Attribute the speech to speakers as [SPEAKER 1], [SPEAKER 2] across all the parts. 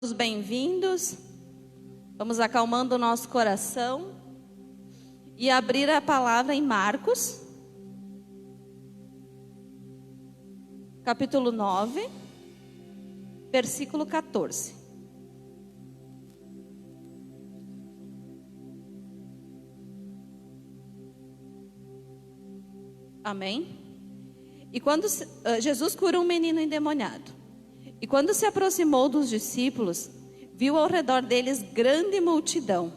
[SPEAKER 1] Todos bem-vindos. Vamos acalmando o nosso coração e abrir a palavra em Marcos, capítulo 9, versículo 14. Amém? E quando Jesus cura um menino endemoniado. E quando se aproximou dos discípulos, viu ao redor deles grande multidão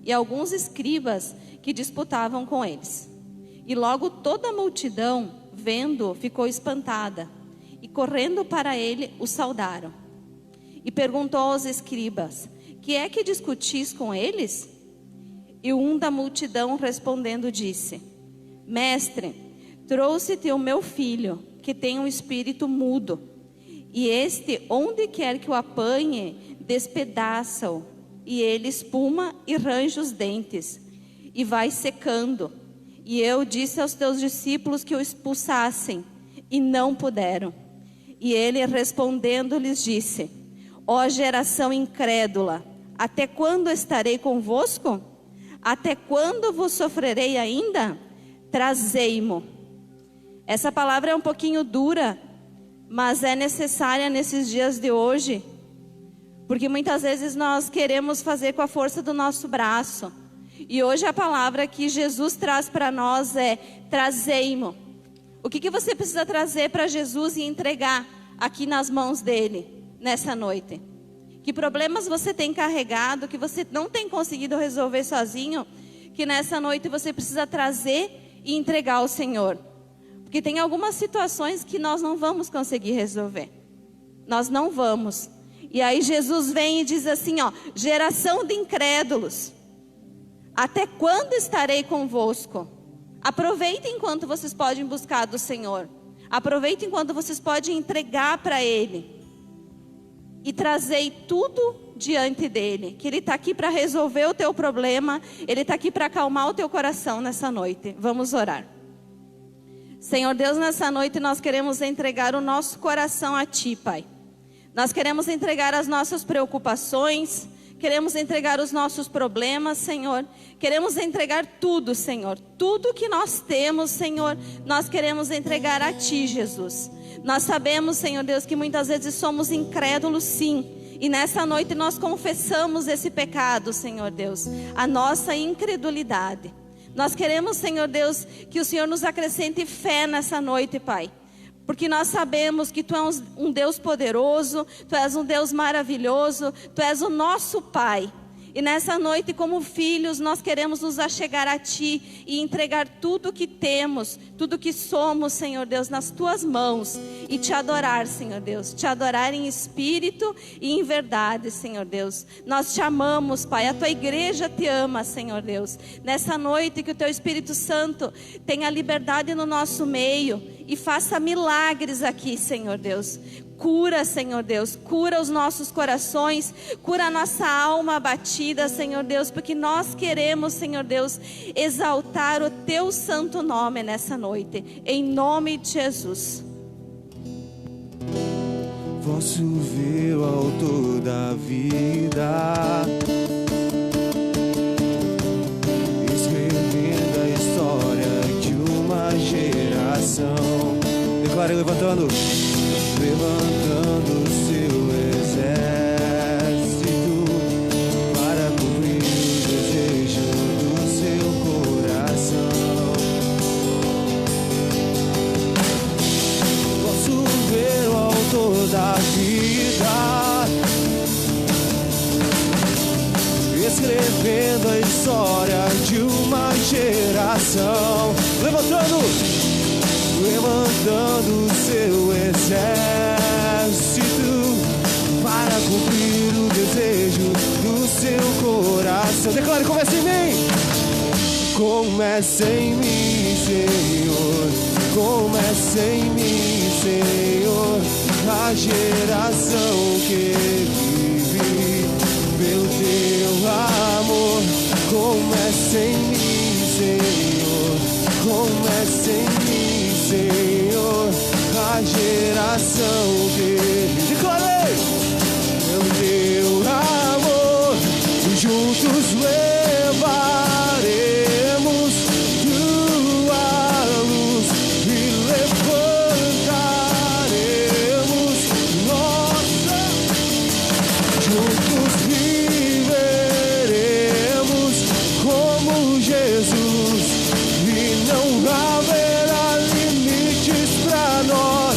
[SPEAKER 1] e alguns escribas que disputavam com eles. E logo toda a multidão, vendo-o, ficou espantada e correndo para ele, o saudaram. E perguntou aos escribas: que é que discutis com eles? E um da multidão respondendo disse: Mestre, trouxe-te o meu filho, que tem um espírito mudo. E este, onde quer que o apanhe, despedaça-o, e ele espuma e range os dentes, e vai secando. E eu disse aos teus discípulos que o expulsassem, e não puderam. E ele respondendo lhes disse: ó geração incrédula, até quando estarei convosco? Até quando vos sofrerei ainda? Trazei-mo. Essa palavra é um pouquinho dura, mas é necessária nesses dias de hoje, porque muitas vezes nós queremos fazer com a força do nosso braço. E hoje a palavra que Jesus traz para nós é: trazei-mo. O que você precisa trazer para Jesus e entregar aqui nas mãos dele nessa noite? Que problemas você tem carregado, que você não tem conseguido resolver sozinho, que nessa noite você precisa trazer e entregar ao Senhor? Porque tem algumas situações que nós não vamos conseguir resolver. Nós não vamos. E aí Jesus vem e diz assim, geração de incrédulos, até quando estarei convosco? Aproveitem enquanto vocês podem buscar do Senhor. Aproveitem enquanto vocês podem entregar para Ele. E trazei tudo diante dEle. Que Ele está aqui para resolver o teu problema. Ele está aqui para acalmar o teu coração nessa noite. Vamos orar. Senhor Deus, nessa noite nós queremos entregar o nosso coração a Ti, Pai. Nós queremos entregar as nossas preocupações, queremos entregar os nossos problemas, Senhor. Queremos entregar tudo, Senhor. Tudo que nós temos, Senhor, nós queremos entregar a Ti, Jesus. Nós sabemos, Senhor Deus, que muitas vezes somos incrédulos, sim. E nessa noite nós confessamos esse pecado, Senhor Deus, a nossa incredulidade. Nós queremos, Senhor Deus, que o Senhor nos acrescente fé nessa noite, Pai. Porque nós sabemos que Tu és um Deus poderoso, Tu és um Deus maravilhoso, Tu és o nosso Pai. E nessa noite, como filhos, nós queremos nos achegar a Ti e entregar tudo que temos, tudo que somos, Senhor Deus, nas Tuas mãos. E Te adorar, Senhor Deus. Te adorar em espírito e em verdade, Senhor Deus. Nós Te amamos, Pai. A Tua igreja Te ama, Senhor Deus. Nessa noite, que o Teu Espírito Santo tenha liberdade no nosso meio e faça milagres aqui, Senhor Deus. Cura, Senhor Deus, cura os nossos corações, cura a nossa alma abatida, Senhor Deus, porque nós queremos, Senhor Deus, exaltar o Teu santo nome nessa noite, em nome de Jesus.
[SPEAKER 2] Posso ver o autor da vida, escrevendo a história de uma geração. Declare levantando seu exército para cumprir o desejo do seu coração. Posso ver o autor da vida, escrevendo a história de uma geração. Levantando seu exército para cumprir o desejo do seu coração. Declare: começa em mim. Começa em mim, Senhor. Começa em mim, Senhor. A geração que vive pelo Teu amor. Começa em mim, Senhor. Começa em mim, Senhor, a geração dele. Declarei, meu Deus. juntos levaremos tua luz e levantaremos nossa. Juntos viveremos como Jesus e não haverá limites pra nós.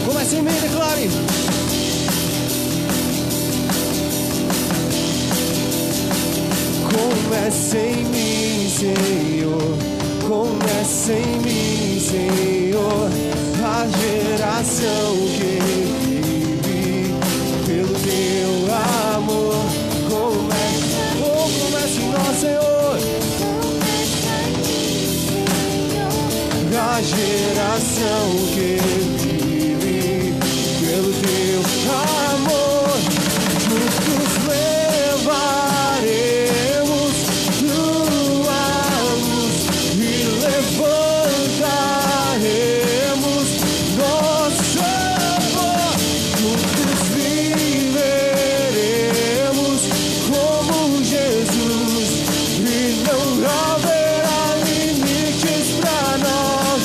[SPEAKER 2] Comece em mim, declare. Comece em mim, Senhor. Comece em mim, Senhor. A geração que vive pelo teu amor. Comece em nós, Senhor. A geração que vive pelo teu amor. Juntos levaremos tua luz e levantaremos nossa voz. Juntos viveremos como Jesus e não haverá limites pra nós.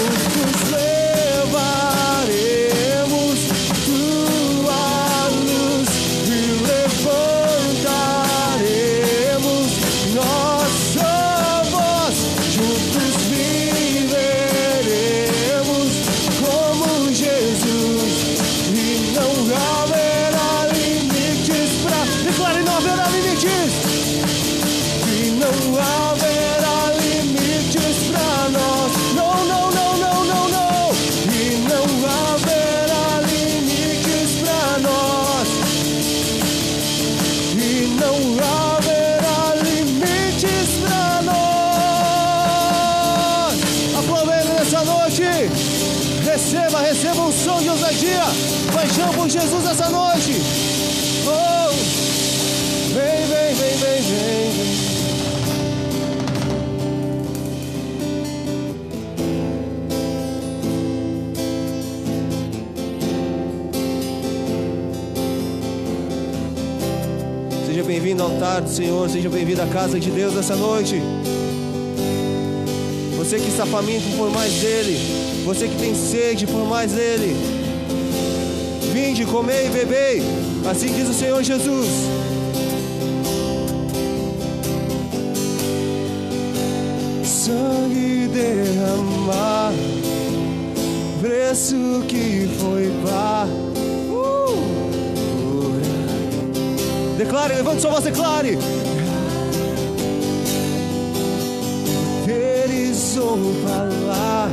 [SPEAKER 2] Juntos levaremos tua luz e levantaremos nossa voz. Juntos viveremos como Jesus e não haverá limites pra... Declare, não haverá limites. E não haverá limites pra nós. Não, não, não, não, não, não. E não haverá limites pra nós. E não haverá limites pra nós. Aplauda ele nessa noite. Receba um som de ousadia. Paixão por Jesus essa noite. Oh, vem, vem, vem, vem, vem. Seja bem-vindo ao altar do Senhor, seja bem-vindo à casa de Deus essa noite. Você que está faminto por mais dele, você que tem sede por mais dele, vinde, comei e bebei, assim diz o Senhor Jesus. Sangue derramar, preço que foi pago. Declare, levante sua voz, declare. Eles vão falar,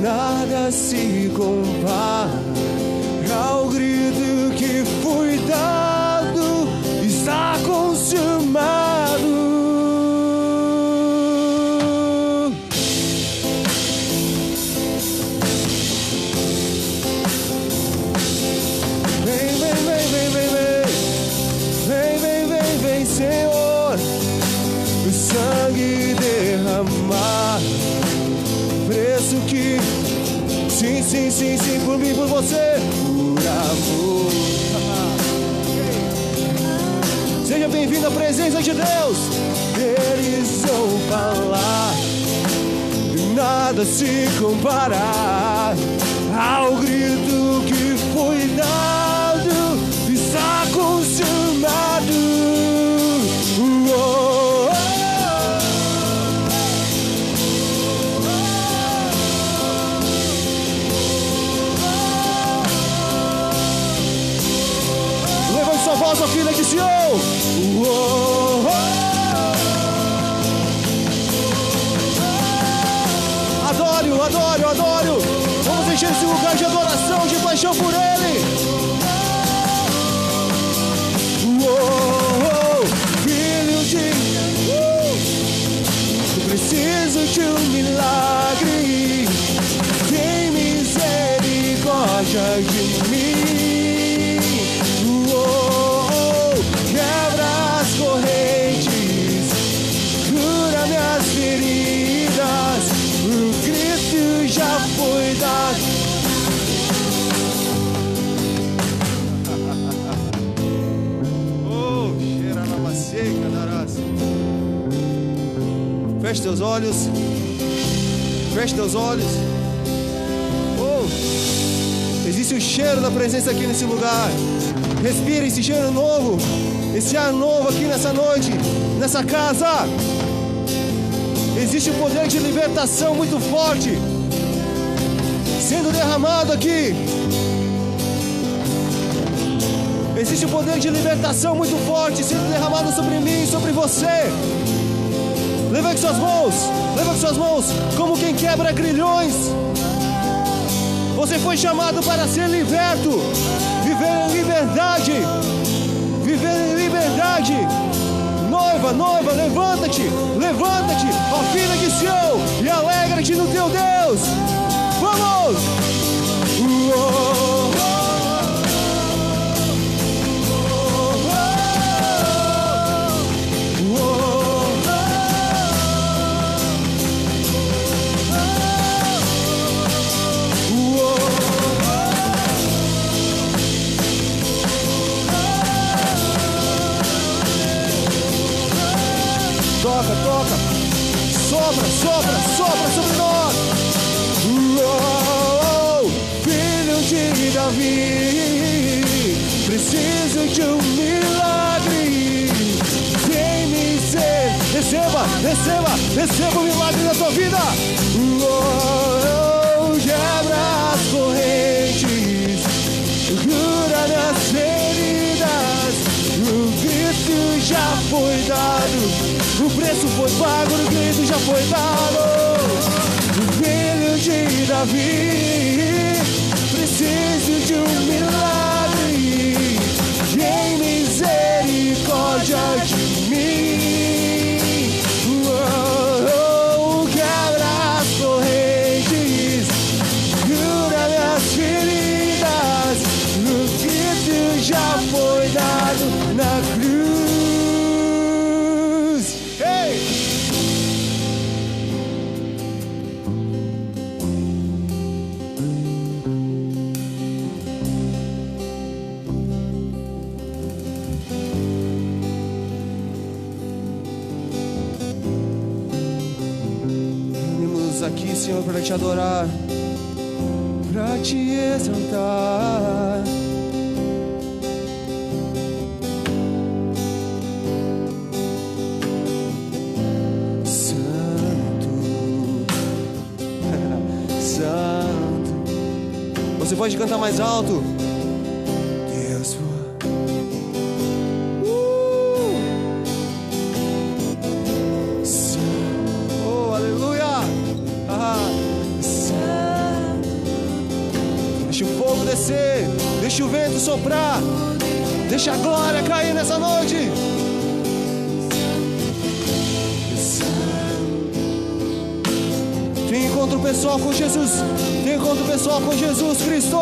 [SPEAKER 2] nada se compara ao grito que foi dado, está consumado. Vem, vem, vem, vem, vem, vem. Vem, vem, vem, vem, Senhor, o sangue derramar, preço que, sim, sim, sim, sim, por mim, por você, por amor. Seja bem-vindo à presença de Deus. Eles vão falar, nada se comparar ao grito que foi dado, está consumado. Oh, oh, oh. Levante sua voz, ó filha de Sião. Oh, oh. Adore-o, adore-o, adore-o. Vamos encher esse lugar de adoração, de paixão por Ele. Filho de eu preciso de um milagre. Tem misericórdia de mim. Quebra as correntes, cura minhas feridas. O grito Feche teus olhos. Feche teus olhos. Oh, existe um cheiro da presença aqui nesse lugar. Respira esse cheiro novo, esse ar novo aqui nessa noite, nessa casa. Existe um poder de libertação muito forte sendo derramado aqui. Existe um poder de libertação muito forte sendo derramado sobre mim, sobre você. Levante suas mãos, como quem quebra grilhões. Você foi chamado para ser liberto, viver em liberdade, viver em liberdade. Noiva, levanta-te, ó filha de Sião, e alegra-te no teu Deus. Vamos! Toca, sopra sobre nós. Filho de Davi, preciso de um milagre. Tem misericórdia, receba o milagre da tua vida. Quebra as correntes, cura nas feridas. O grito já foi dado, o preço foi pago, o grito já foi dado. Filho de Davi, preciso de um milagre. Tem misericórdia de mim. Quebra as correntes, cura minhas feridas. O grito já foi dado na cruz. Aqui, Senhor, para te adorar, para te exaltar. Santo, Santo. Você pode cantar mais alto. Deus, oh, aleluia. Deixa o fogo descer, deixa o vento soprar, deixa a glória cair nessa noite. Tem encontro pessoal com Jesus, tem encontro pessoal com Jesus Cristo.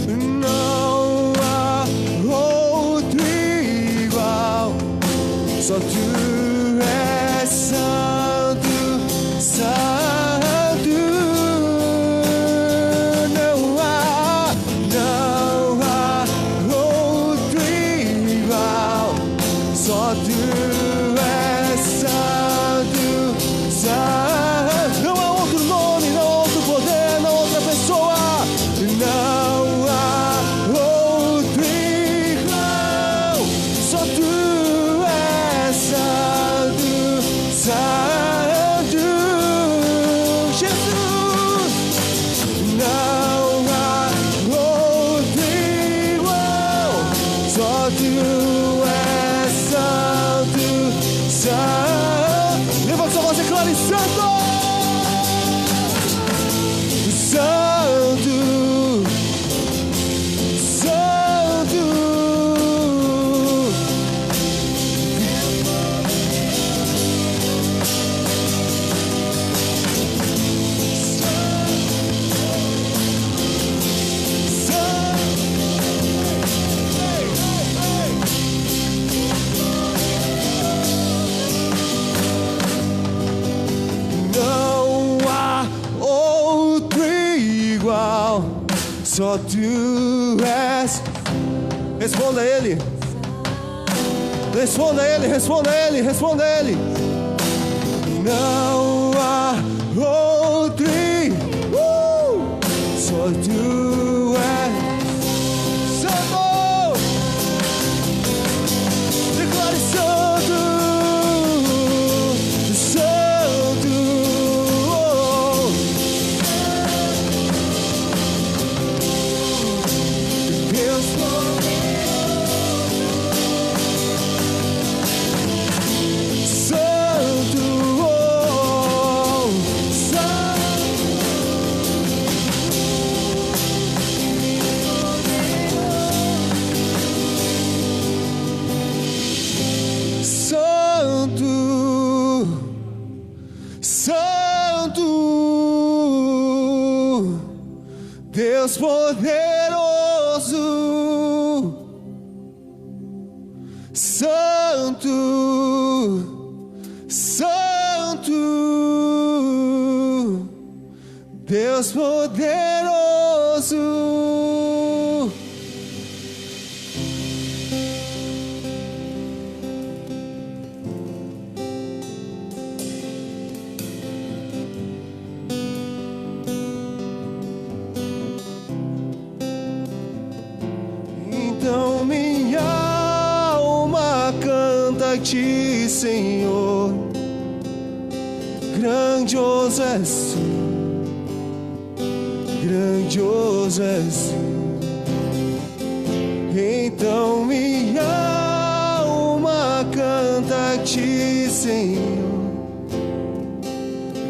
[SPEAKER 2] Não há outro igual, só tu és santo, santo. Não há outro igual, só tu és santo, santo. Não há outro nome, não há outro poder, não há outra pessoa. Não há outro igual, só tu és santo, santo. Jesus, não há outro igual, só tu és santo, santo. Levanta sua voz e clare, santo, santo, santo. Não há outro igual, só tu és. Responda a Ele. Responda a Ele, responda a Ele, responda a Ele. Não há outro, só Tu és santo. Declare santo, santo. Deus Deus poderoso, santo, santo, Deus poderoso. Então minha alma canta a Ti, Senhor. Grandioso és Tu, grandioso és Tu. Então minha alma canta a Ti, Senhor.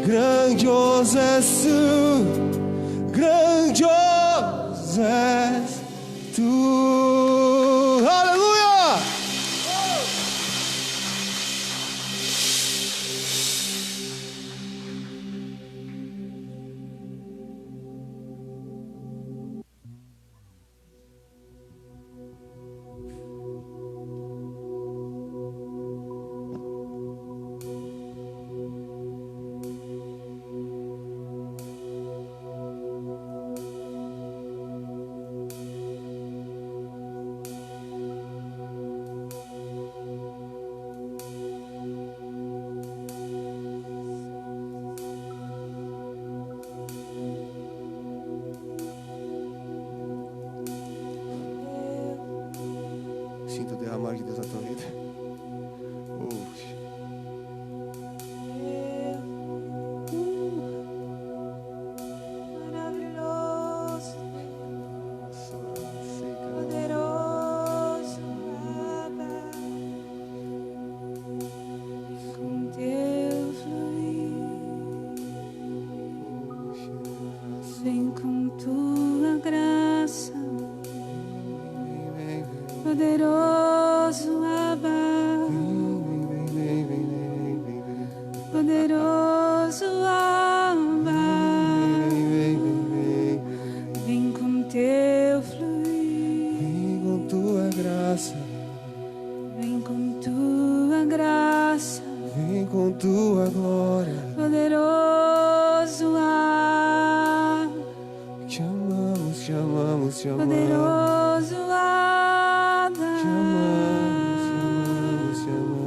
[SPEAKER 2] Grandioso és Tu, grandioso és Tu. Aleluia! Sinta o derramar de Deus na tua vida.
[SPEAKER 3] Maravilhoso, poderoso, Abba, com Teu fluir, vem com Tua graça. Poderoso Abba, poderoso Abba, vem com Teu fluir,
[SPEAKER 2] Vem com Tua graça,
[SPEAKER 3] vem com Tua graça,
[SPEAKER 2] vem com Tua glória.
[SPEAKER 3] poderoso Abba,
[SPEAKER 2] Te amamos, te amamos, te amamos.
[SPEAKER 3] poderoso Abba,
[SPEAKER 2] Te amamos, te amamos, te amamos.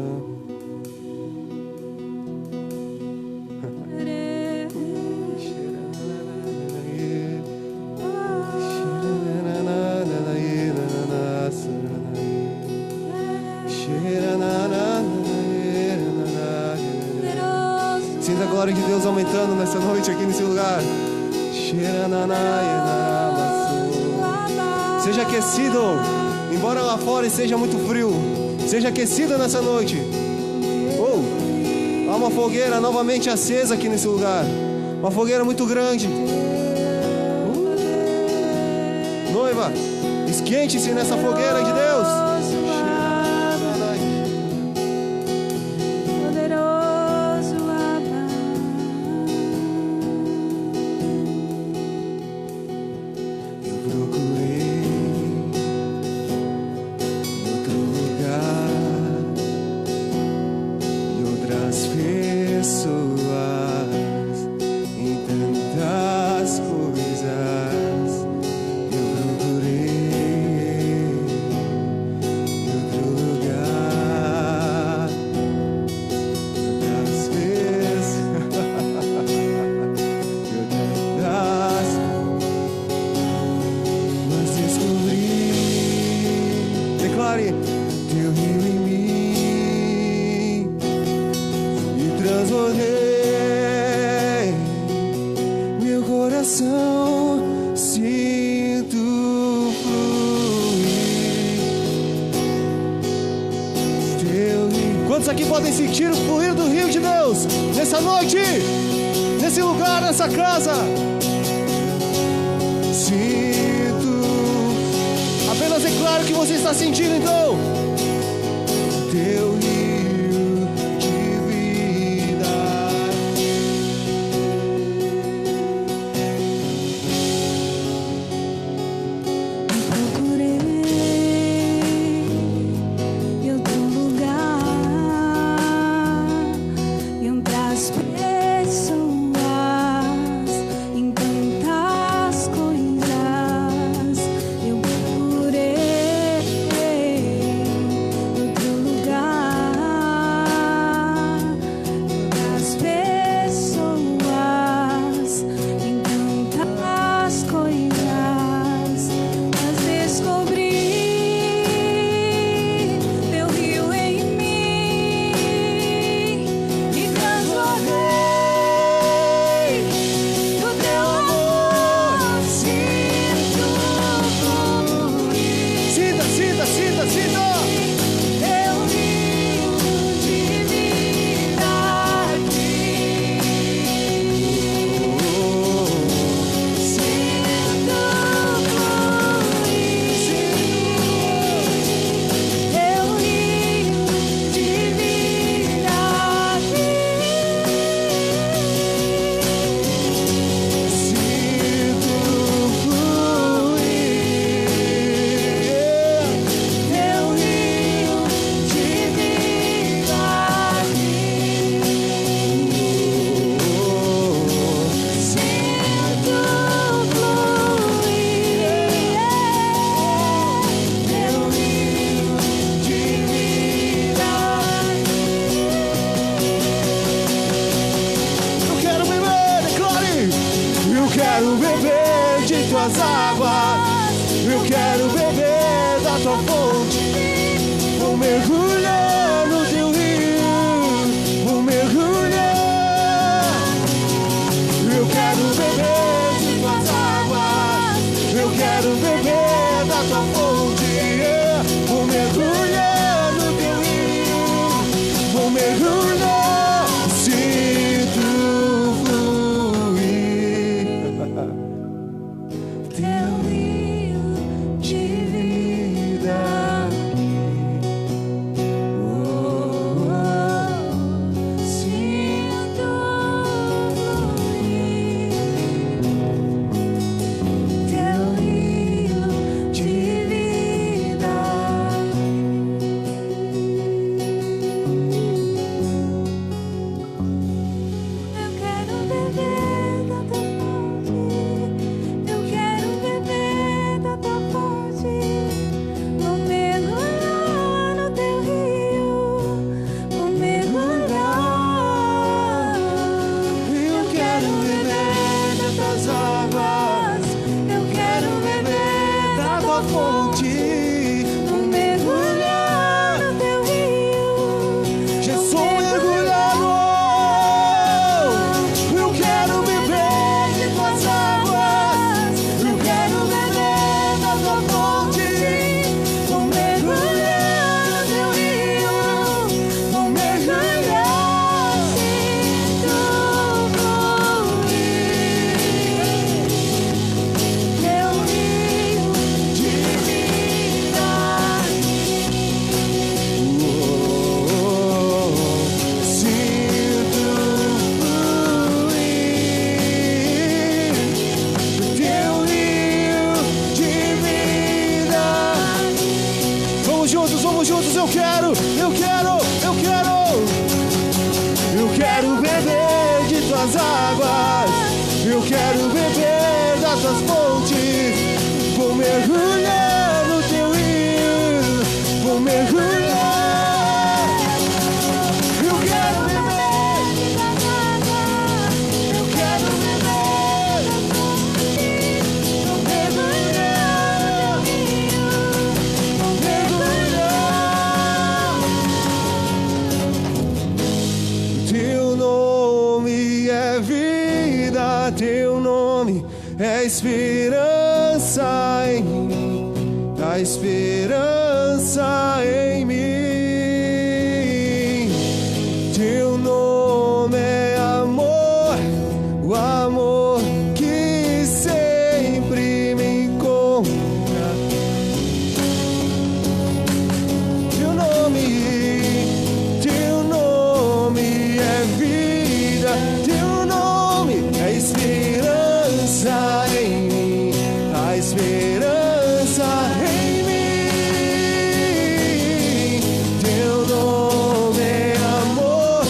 [SPEAKER 2] Sinta a glória de Deus aumentando nessa noite aqui nesse lugar. Seja aquecido, embora lá fora esteja muito frio. Seja aquecido nessa noite. Há uma fogueira novamente acesa aqui nesse lugar. Uma fogueira muito grande. Noiva, esquente-se nessa fogueira de Deus. declare: teu rio em mim, e transbordei meu coração, sinto fluir teu rio. Quantos aqui podem sentir o fluir do rio de Deus nessa noite, nesse lugar, nessa casa? Sinto. Apenas declaro que você está sentindo, então. Teu rio de vida.
[SPEAKER 3] Procurei em outro lugar, entre as pessoas, em tantas coisas. Eu procurei outro lugar, das pessoas, em tantas coisas, mas descobri teu rio em mim e transbordei do teu amor, sinto fluir.
[SPEAKER 2] Sinta, sinta, sinta, sinta.
[SPEAKER 3] Teu rio de vida aqui, sinto fluir. Teu rio de vida aqui,
[SPEAKER 2] Sinto fluir.
[SPEAKER 3] teu rio de vida aqui, sinto fluir. Teu rio de vida.
[SPEAKER 2] Eu quero beber, declare. Eu quero beber de tuas águas. Eu quero beber da tua fonte. Vou mergulhar no teu rio. Vou mergulhar. Eu quero beber de tuas águas. Eu quero beber da tua fonte. Vou mergulhar no teu rio. Vou mergulhar. Sinto fluir
[SPEAKER 3] Teu rio de
[SPEAKER 2] vida.
[SPEAKER 3] sinto fluir. Teu rio de vida. Eu quero beber da tua fonte. Eu quero beber da tua fonte. Vou mergulhar no teu rio. Vou mergulhar.
[SPEAKER 2] Eu quero beber das tuas águas.
[SPEAKER 3] Eu quero beber
[SPEAKER 2] Da tua fonte.
[SPEAKER 3] Vou mergulhar no teu rio.
[SPEAKER 2] Jesus, mergulhado. Eu quero beber de tuas águas. Eu quero beber da tua fonte.
[SPEAKER 3] Vou mergulhar no teu rio.
[SPEAKER 2] Vou mergulhar.
[SPEAKER 3] Sinto fluir. Teu rio de vida.
[SPEAKER 2] Sinto fluir teu rio de vida. Vamos juntos, eu quero, eu quero, eu quero. Eu quero beber de tuas águas. Eu quero beber das tuas fontes. Vou mergulhar no teu rio. Vou mergulhar. Eu quero beber. Eu quero beber. Vou mergulhar. Vou mergulhar. é esperança em mim, a esperança em mim. Teu nome é amor, o amor que sempre me encontra. Teu nome é vida, teu nome é esperança em mim, a esperança em mim. Teu nome é amor,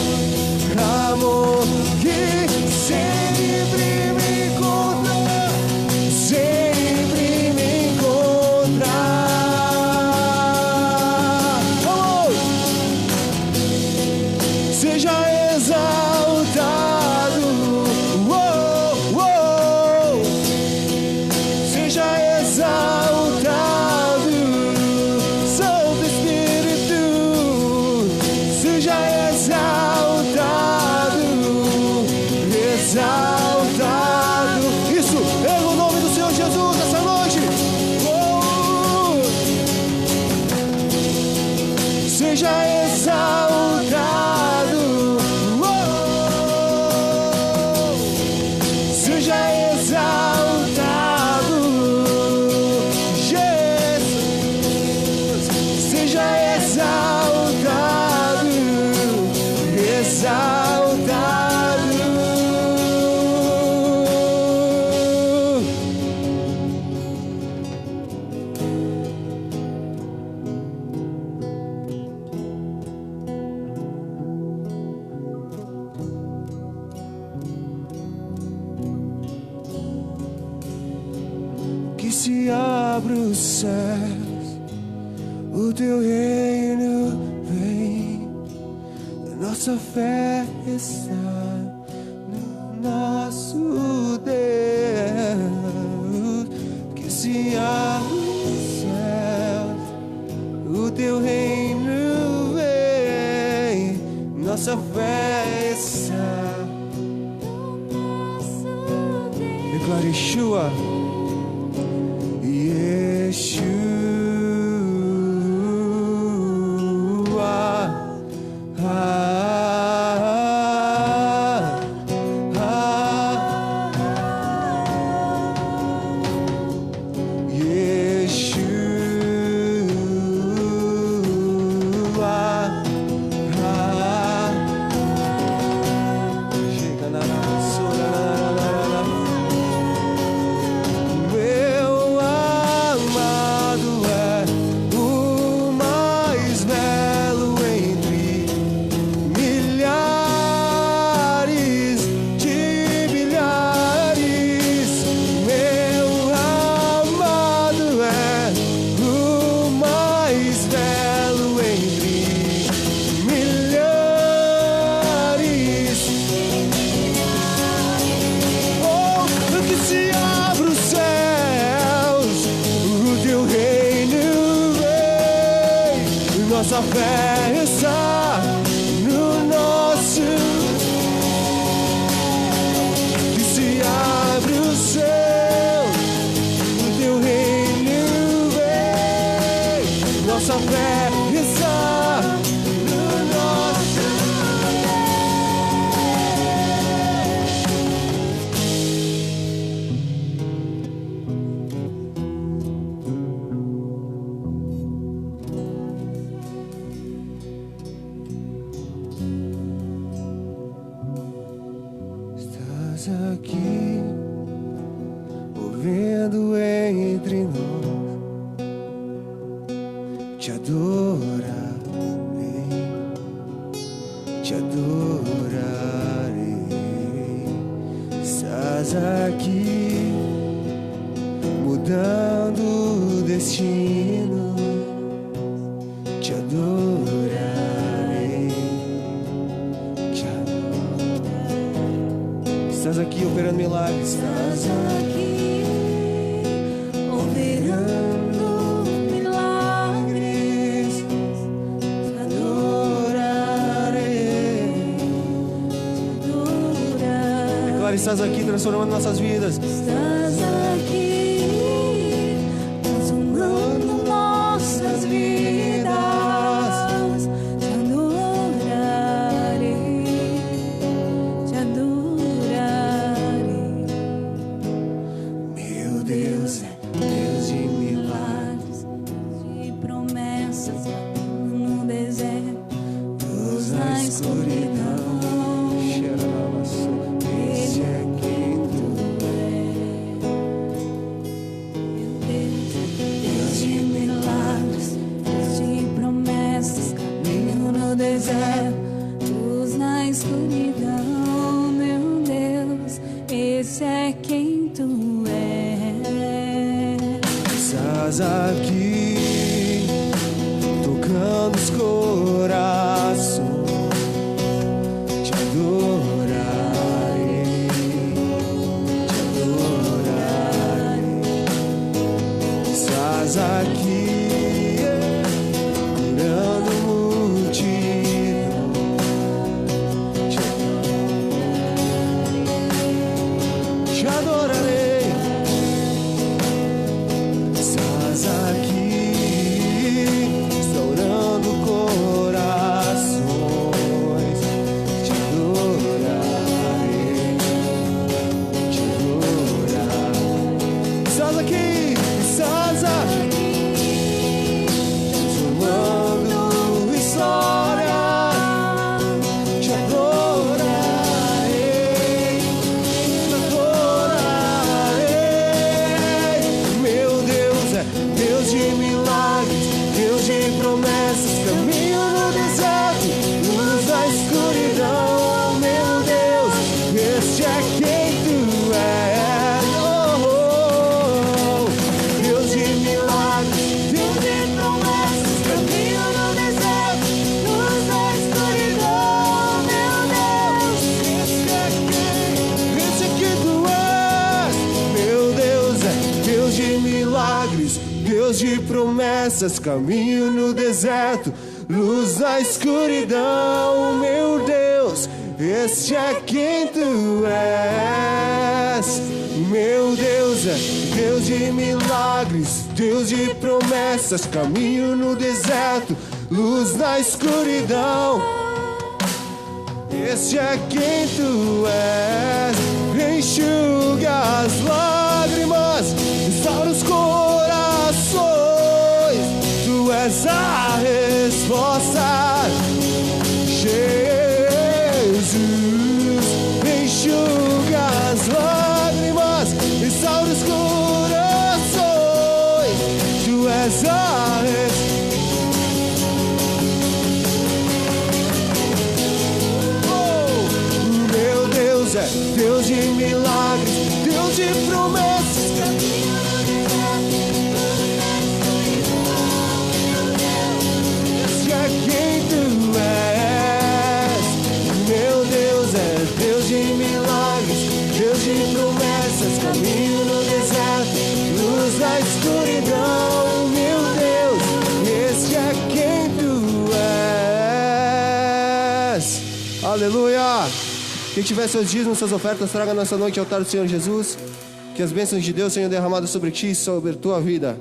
[SPEAKER 2] amor que sempre me encontra, sempre me encontra. Vamos! Seja exaltado, oh, oh. Seja exaltado, Santo Espírito. Seja exaltado, exaltado. Isso, é o nome do Senhor Jesus essa noite. Oh. Seja exaltado, oh. Seja exaltado, Jesus. Seja exaltado, exaltado. Que se abra os céus, o teu reino vem, a nossa fé está no nosso Deus. Que se abra os céus, o teu reino vem, nossa fé está. Declare Yeshua. Yeshua, meu amado é o mais belo entre milhares de milhares. Meu amado é o mais belo entre milhares. Oh, que se abra os céus, o teu reino vem, nossa fé está no nosso. Que se abre os céus, o teu reino vem, nossa fé está no nosso. Estás aqui, movendo entre nós, te adorarei, te adorarei. Estás aqui, mudando o destino, te adorarei, te adorarei. Estás aqui operando milagres, estás aqui operando milagres, te adorarei, te adorarei. estás aqui transformando nossas vidas.
[SPEAKER 3] Estás aqui transformando nossas vidas. Te adorarei, te adorarei.
[SPEAKER 2] Meu Deus é Deus de milagres,
[SPEAKER 3] De promessas no deserto, luz na escuridão.
[SPEAKER 2] esse é quem tu
[SPEAKER 3] Deus de milagres, Deus de promessas, caminho no deserto, luz na escuridão. Meu Deus, esse é quem tu és.
[SPEAKER 2] estás aqui, tocando os corações. Te adorarei, te adorarei. Estás aqui, curando multidão. Te adorarei. Estás aqui, restaurando corações. Te adorarei, te adorarei. Estás aqui, transformando história. Te adorarei, te adorarei. Meu Deus é Deus de milagres, Deus de promessas, caminho no deserto, luz na escuridão. Meu Deus, este é quem tu és. Deus de milagres, Deus de promessas, caminho no deserto, luz na escuridão. Meu Deus, este é quem tu és. Meu Deus é Deus de milagres, Deus de promessas, caminho no deserto, luz na escuridão. Meu Deus, este é quem tu és. Meu Deus é Deus de milagres, Deus de promessas, caminho no deserto, luz na escuridão. Este é quem tu és. Enxuga as lágrimas, restaura os corações. Tu és a resposta, Jesus. Enxuga as lágrimas, restaura os corações. Tu és a resposta. Meu Deus é Deus de milagres, Deus de promessas, caminho no deserto, luz na escuridão. Meu Deus, esse é quem tu és. Meu Deus é Deus de milagres, Deus de promessas, caminho no deserto, luz na escuridão. Meu Deus, esse é quem tu és. Aleluia! Quem tiver seus dízimos, suas ofertas, traga nessa noite ao altar do Senhor Jesus. Que as bênçãos de Deus sejam derramadas sobre ti e sobre a tua vida.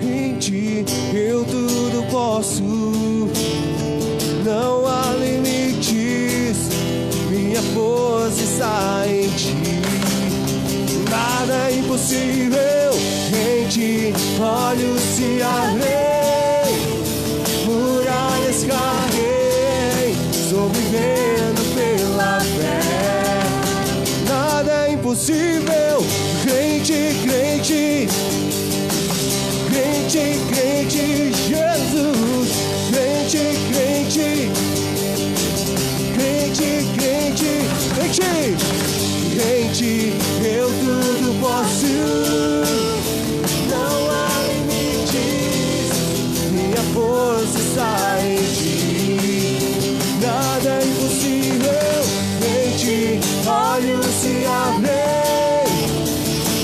[SPEAKER 2] Em ti eu tudo posso, não há limites, minha força está em ti. Nada é impossível em ti, olhos se abrem, muralhas caem, estou vivendo pela fé. Nada é impossível, crente, crente, crente, crente, Jesus, crente, crente, crente, crente, crente, crente, eu tudo posso, não há limites, minha força está em ti. Nada é impossível em ti, olhos se abrem,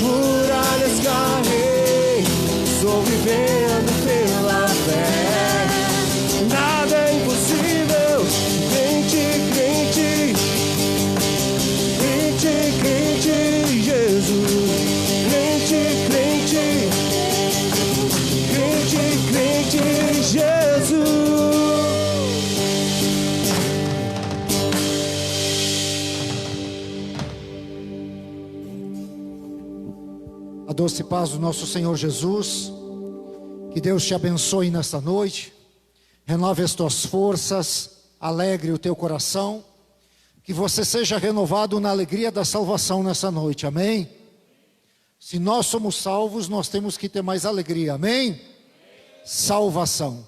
[SPEAKER 2] muralhas caem,
[SPEAKER 4] doce paz do nosso Senhor Jesus. Que Deus te abençoe nesta noite, renove as tuas forças, alegre o teu coração, que você seja renovado na alegria da salvação nessa noite, amém? Se nós somos salvos, nós temos que ter mais alegria, amém? Salvação,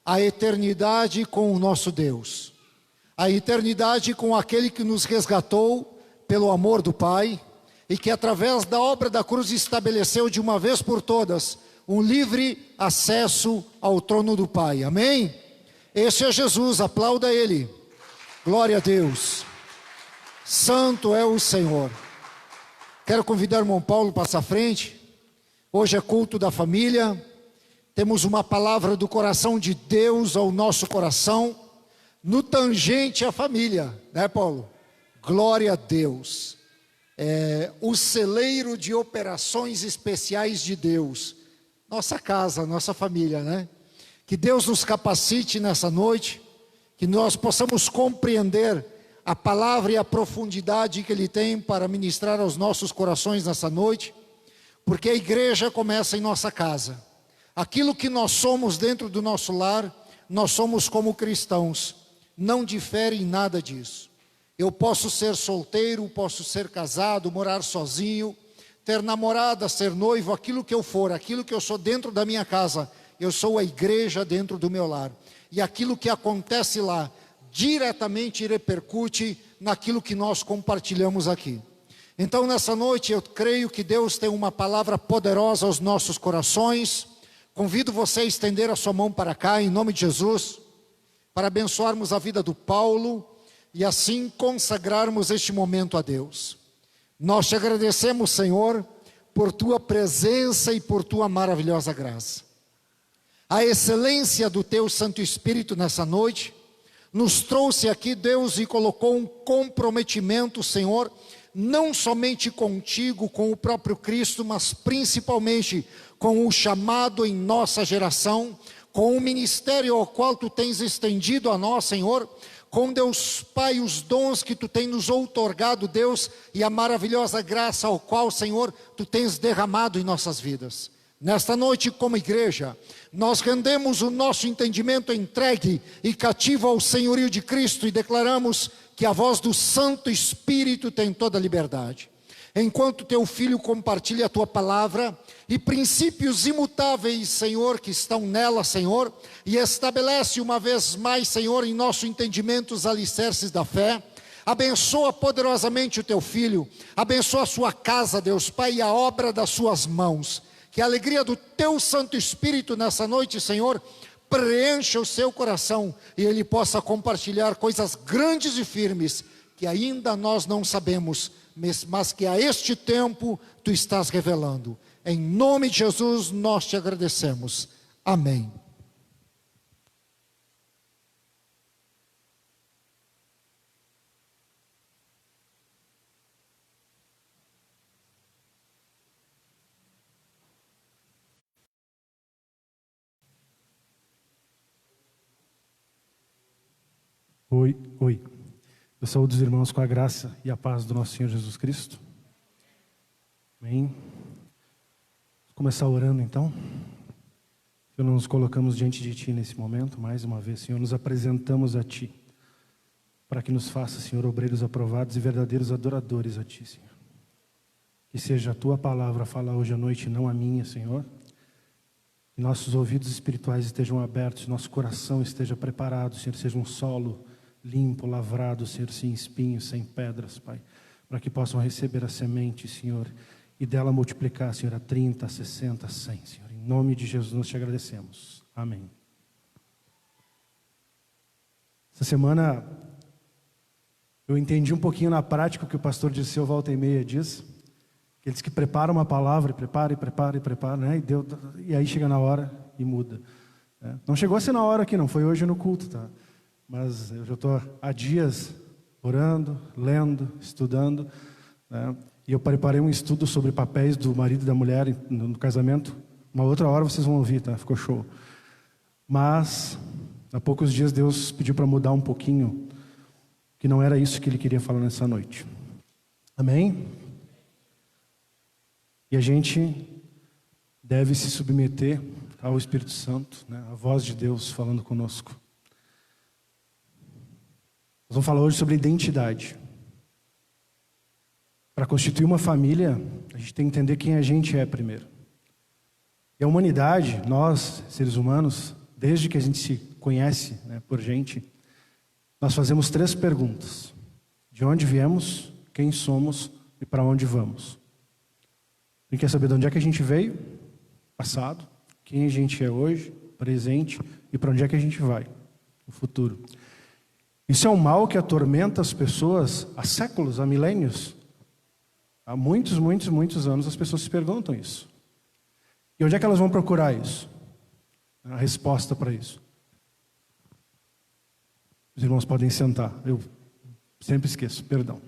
[SPEAKER 4] a eternidade com o nosso Deus, a eternidade com aquele que nos resgatou pelo amor do Pai, e que através da obra da cruz estabeleceu de uma vez por todas um livre acesso ao trono do Pai, amém? Esse é Jesus, aplauda Ele, glória a Deus, santo é o Senhor. Quero convidar o irmão Paulo para essa frente. Hoje é culto da família, temos uma palavra do coração de Deus ao nosso coração, no tangente à família, né, Paulo? Glória a Deus. O celeiro de operações especiais de Deus, nossa casa, nossa família, né? Que Deus nos capacite nessa noite, que nós possamos compreender a palavra e a profundidade que Ele tem para ministrar aos nossos corações nessa noite, porque a igreja começa em nossa casa. Aquilo que nós somos dentro do nosso lar, nós somos como cristãos, não difere em nada disso. Eu posso ser solteiro, posso ser casado, morar sozinho, ter namorada, ser noivo, aquilo que eu for, aquilo que eu sou dentro da minha casa, eu sou a igreja dentro do meu lar. E aquilo que acontece lá, diretamente repercute naquilo que nós compartilhamos aqui. Então nessa noite eu creio que Deus tem uma palavra poderosa aos nossos corações. Convido você a estender a sua mão para cá, em nome de Jesus, para abençoarmos a vida do Paulo e assim consagrarmos este momento a Deus. Nós te agradecemos, Senhor, por tua presença e por tua maravilhosa graça. A excelência do teu Santo Espírito nessa noite nos trouxe aqui, Deus, e colocou um comprometimento, Senhor, não somente contigo, com o próprio Cristo, mas principalmente com o chamado em nossa geração, com o ministério ao qual tu tens estendido a nós, Senhor, com Deus Pai, os dons que tu tens nos outorgado, Deus, e a maravilhosa graça ao qual, Senhor, tu tens derramado em nossas vidas. Nesta noite, como igreja, nós rendemos o nosso entendimento entregue e cativo ao senhorio de Cristo e declaramos que a voz do Santo Espírito tem toda a liberdade. Enquanto teu Filho compartilha a tua palavra e princípios imutáveis, Senhor, que estão nela, Senhor, e estabelece uma vez mais, Senhor, em nosso entendimento os alicerces da fé. Abençoa poderosamente o teu Filho, abençoa a sua casa, Deus Pai, e a obra das suas mãos. Que a alegria do teu Santo Espírito nessa noite, Senhor, preencha o seu coração e ele possa compartilhar coisas grandes e firmes que ainda nós não sabemos, mas que a este tempo tu estás revelando. Em nome de Jesus nós te agradecemos. Amém.
[SPEAKER 5] Oi. Eu saúdo os irmãos com a graça e a paz do nosso Senhor Jesus Cristo. Amém. Vamos começar orando então. Senhor, nos colocamos diante de Ti nesse momento, mais uma vez, Senhor, nos apresentamos a Ti, para que nos faça, Senhor, obreiros aprovados e verdadeiros adoradores a Ti, Senhor. Que seja a Tua palavra a falar hoje à noite, não a minha, Senhor. Que nossos ouvidos espirituais estejam abertos, nosso coração esteja preparado, Senhor, seja um solo limpo, lavrado, Senhor, sem espinhos, sem pedras, Pai, para que possam receber a semente, Senhor, e dela multiplicar, Senhor, a 30, a 60, a 100, Senhor. Em nome de Jesus nós te agradecemos. Amém. Essa semana eu entendi um pouquinho na prática o que o pastor Dirceu volta e meia diz, que ele diz que prepara uma palavra, prepara, né? E aí chega na hora e muda. Né? Não chegou a ser na hora aqui, não, foi hoje no culto, tá? Mas eu já estou há dias orando, lendo, estudando, né? E eu preparei um estudo sobre papéis do marido e da mulher no casamento. Uma outra hora vocês vão ouvir, tá? Ficou show. Mas há poucos dias Deus pediu para mudar um pouquinho, que não era isso que Ele queria falar nessa noite. Amém? E a gente deve se submeter ao Espírito Santo, né? A voz de Deus falando conosco. Nós vamos falar hoje sobre identidade. Para constituir uma família, a gente tem que entender quem a gente é primeiro. E a humanidade, nós, seres humanos, desde que a gente se conhece, né, por gente, nós fazemos 3 perguntas. De onde viemos, quem somos e para onde vamos. A gente quer saber de onde é que a gente veio, passado, quem a gente é hoje, presente e para onde é que a gente vai, no futuro. Isso é um mal que atormenta as pessoas há séculos, há milênios. Há muitos anos as pessoas se perguntam isso. E onde é que elas vão procurar isso? A resposta para isso. Os irmãos podem sentar. Eu sempre esqueço, perdão.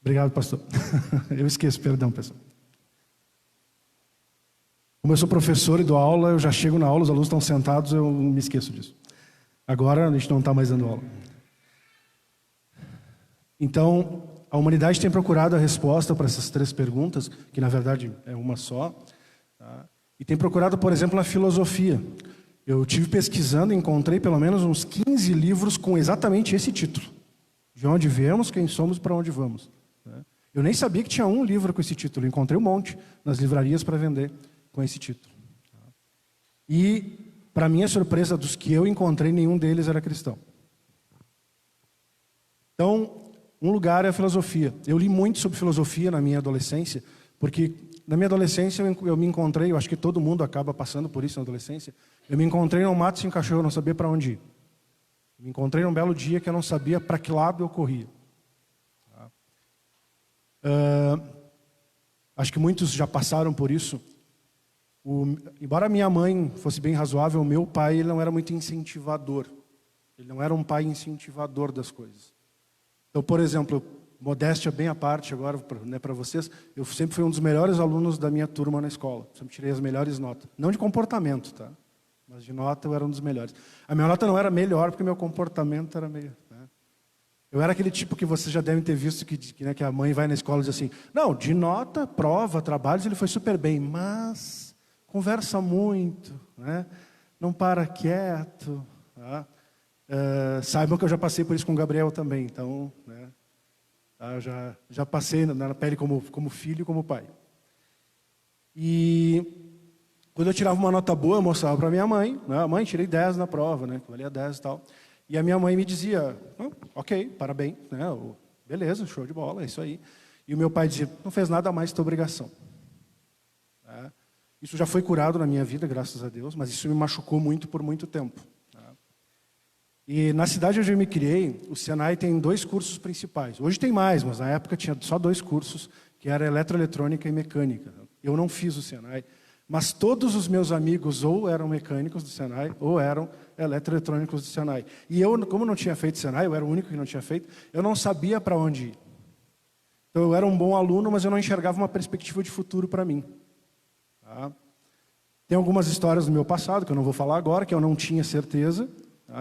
[SPEAKER 5] Obrigado, pastor. Eu esqueço, perdão, pessoal. Como eu sou professor e dou aula, eu já chego na aula, os alunos estão sentados, eu me esqueço disso. Agora a gente não está mais dando aula. Então, a humanidade tem procurado a resposta para essas 3 perguntas, que na verdade é uma só, tá? E tem procurado, por exemplo, na filosofia. Eu tive pesquisando e encontrei pelo menos uns 15 livros com exatamente esse título. De onde viemos, quem somos e para onde vamos. Eu nem sabia que tinha um livro com esse título. Eu encontrei um monte nas livrarias para vender com esse título. E, para minha surpresa, dos que eu encontrei, nenhum deles era cristão. Então, um lugar é a filosofia. Eu li muito sobre filosofia na minha adolescência, porque na minha adolescência eu me encontrei, eu acho que todo mundo acaba passando por isso na adolescência, eu me encontrei num mato sem cachorro, eu não sabia para onde ir. Me encontrei num belo dia que eu não sabia para que lado eu corria. Acho que muitos já passaram por isso. Embora a minha mãe fosse bem razoável, o meu pai ele não era muito incentivador. Ele não era um pai incentivador das coisas. Então, por exemplo, modéstia bem à parte agora, né, para vocês, eu sempre fui um dos melhores alunos da minha turma na escola. Sempre tirei as melhores notas. Não de comportamento, tá? Mas de nota eu era um dos melhores. A minha nota não era melhor porque meu comportamento era meio... Né? Eu era aquele tipo que vocês já devem ter visto que a mãe vai na escola e diz assim, não, de nota, prova, trabalhos, ele foi super bem, mas conversa muito, né? Não para quieto. Tá? Saibam que eu já passei por isso com o Gabriel também, então, né? Eu já passei na pele como filho e como pai. E quando eu tirava uma nota boa, eu mostrava para minha mãe, né? Mãe, tirei 10 na prova, né? Que valia 10 e tal. E a minha mãe me dizia, ok, parabéns, né? Beleza, show de bola, é isso aí. E o meu pai dizia, não fez nada mais que tua obrigação. Isso já foi curado na minha vida, graças a Deus, mas isso me machucou muito por muito tempo. E na cidade onde eu me criei, o Senai tem 2 cursos principais. Hoje tem mais, mas na época tinha só 2 cursos, que era eletroeletrônica e mecânica. Eu não fiz o Senai, mas todos os meus amigos ou eram mecânicos do Senai, ou eram eletroeletrônicos do Senai. E eu, como não tinha feito Senai, eu era o único que não tinha feito, eu não sabia para onde ir. Então eu era um bom aluno, mas eu não enxergava uma perspectiva de futuro para mim. Tá? Tem algumas histórias do meu passado, que eu não vou falar agora, que eu não tinha certeza.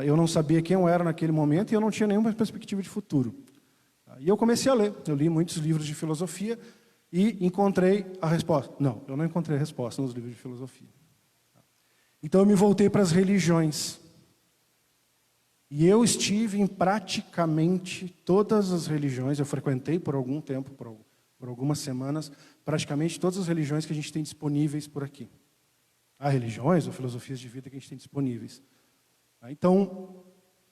[SPEAKER 5] Eu não sabia quem eu era naquele momento e eu não tinha nenhuma perspectiva de futuro. E eu comecei a ler. Eu li muitos livros de filosofia e encontrei a resposta. Não, eu não encontrei a resposta nos livros de filosofia. Então eu me voltei para as religiões. E eu estive em praticamente todas as religiões. Eu frequentei por algum tempo, por algumas semanas, praticamente todas as religiões que a gente tem disponíveis por aqui. Há religiões ou filosofias de vida que a gente tem disponíveis. Então,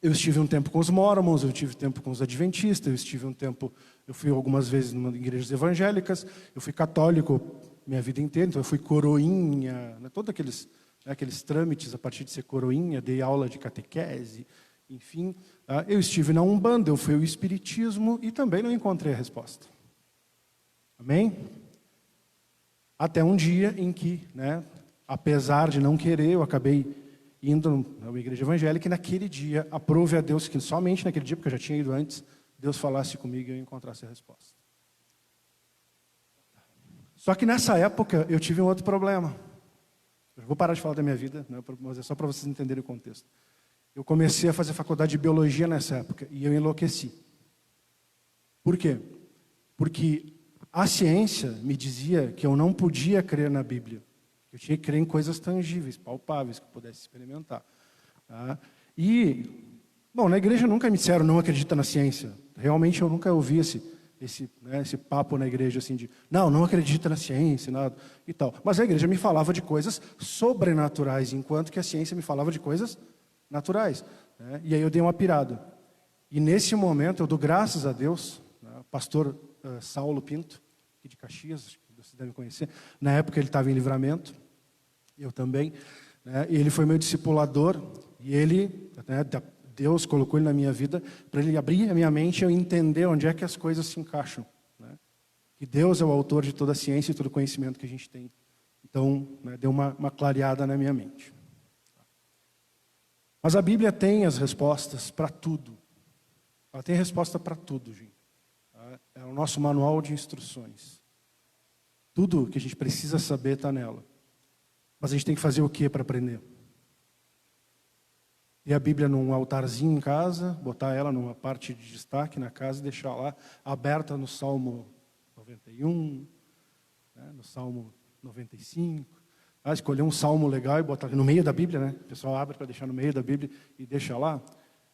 [SPEAKER 5] eu estive um tempo com os mormons, eu tive tempo com os adventistas, eu fui algumas vezes em igrejas evangélicas, eu fui católico minha vida inteira, então eu fui coroinha, né, todos aqueles trâmites a partir de ser coroinha, dei aula de catequese, enfim. Eu estive na Umbanda, eu fui ao Espiritismo e também não encontrei a resposta. Amém? Até um dia em que, né, apesar de não querer, eu acabei indo na igreja evangélica, e naquele dia, aprove a Deus que somente naquele dia, porque eu já tinha ido antes, Deus falasse comigo e eu encontrasse a resposta. Só que nessa época, eu tive um outro problema. Eu vou parar de falar da minha vida, né, mas é só para vocês entenderem o contexto. Eu comecei a fazer faculdade de biologia nessa época, e eu enlouqueci. Por quê? Porque a ciência me dizia que eu não podia crer na Bíblia. Eu tinha que crer em coisas tangíveis, palpáveis, que eu pudesse experimentar. Tá? Bom, na igreja nunca me disseram não acredita na ciência. Realmente eu nunca ouvi esse papo na igreja assim de não acredita na ciência, nada e tal. Mas a igreja me falava de coisas sobrenaturais, enquanto que a ciência me falava de coisas naturais. Né? E aí eu dei uma pirada. E nesse momento eu dou graças a Deus, né? O pastor Saulo Pinto, aqui de Caxias, vocês devem conhecer. Na época ele estava em Livramento, eu também. Né? E ele foi meu discipulador e ele, né, Deus colocou ele na minha vida para ele abrir a minha mente e eu entender onde é que as coisas se encaixam. Né? Que Deus é o autor de toda a ciência e todo o conhecimento que a gente tem. Então, né, deu uma clareada na minha mente. Mas a Bíblia tem as respostas para tudo. Ela tem resposta para tudo, gente. Tá? É o nosso manual de instruções. Tudo que a gente precisa saber está nela. Mas a gente tem que fazer o que para aprender? Ter a Bíblia num altarzinho em casa, botar ela numa parte de destaque na casa e deixar lá aberta no Salmo 91, né, no Salmo 95. Escolher um salmo legal e botar no meio da Bíblia, né? O pessoal abre para deixar no meio da Bíblia e deixa lá.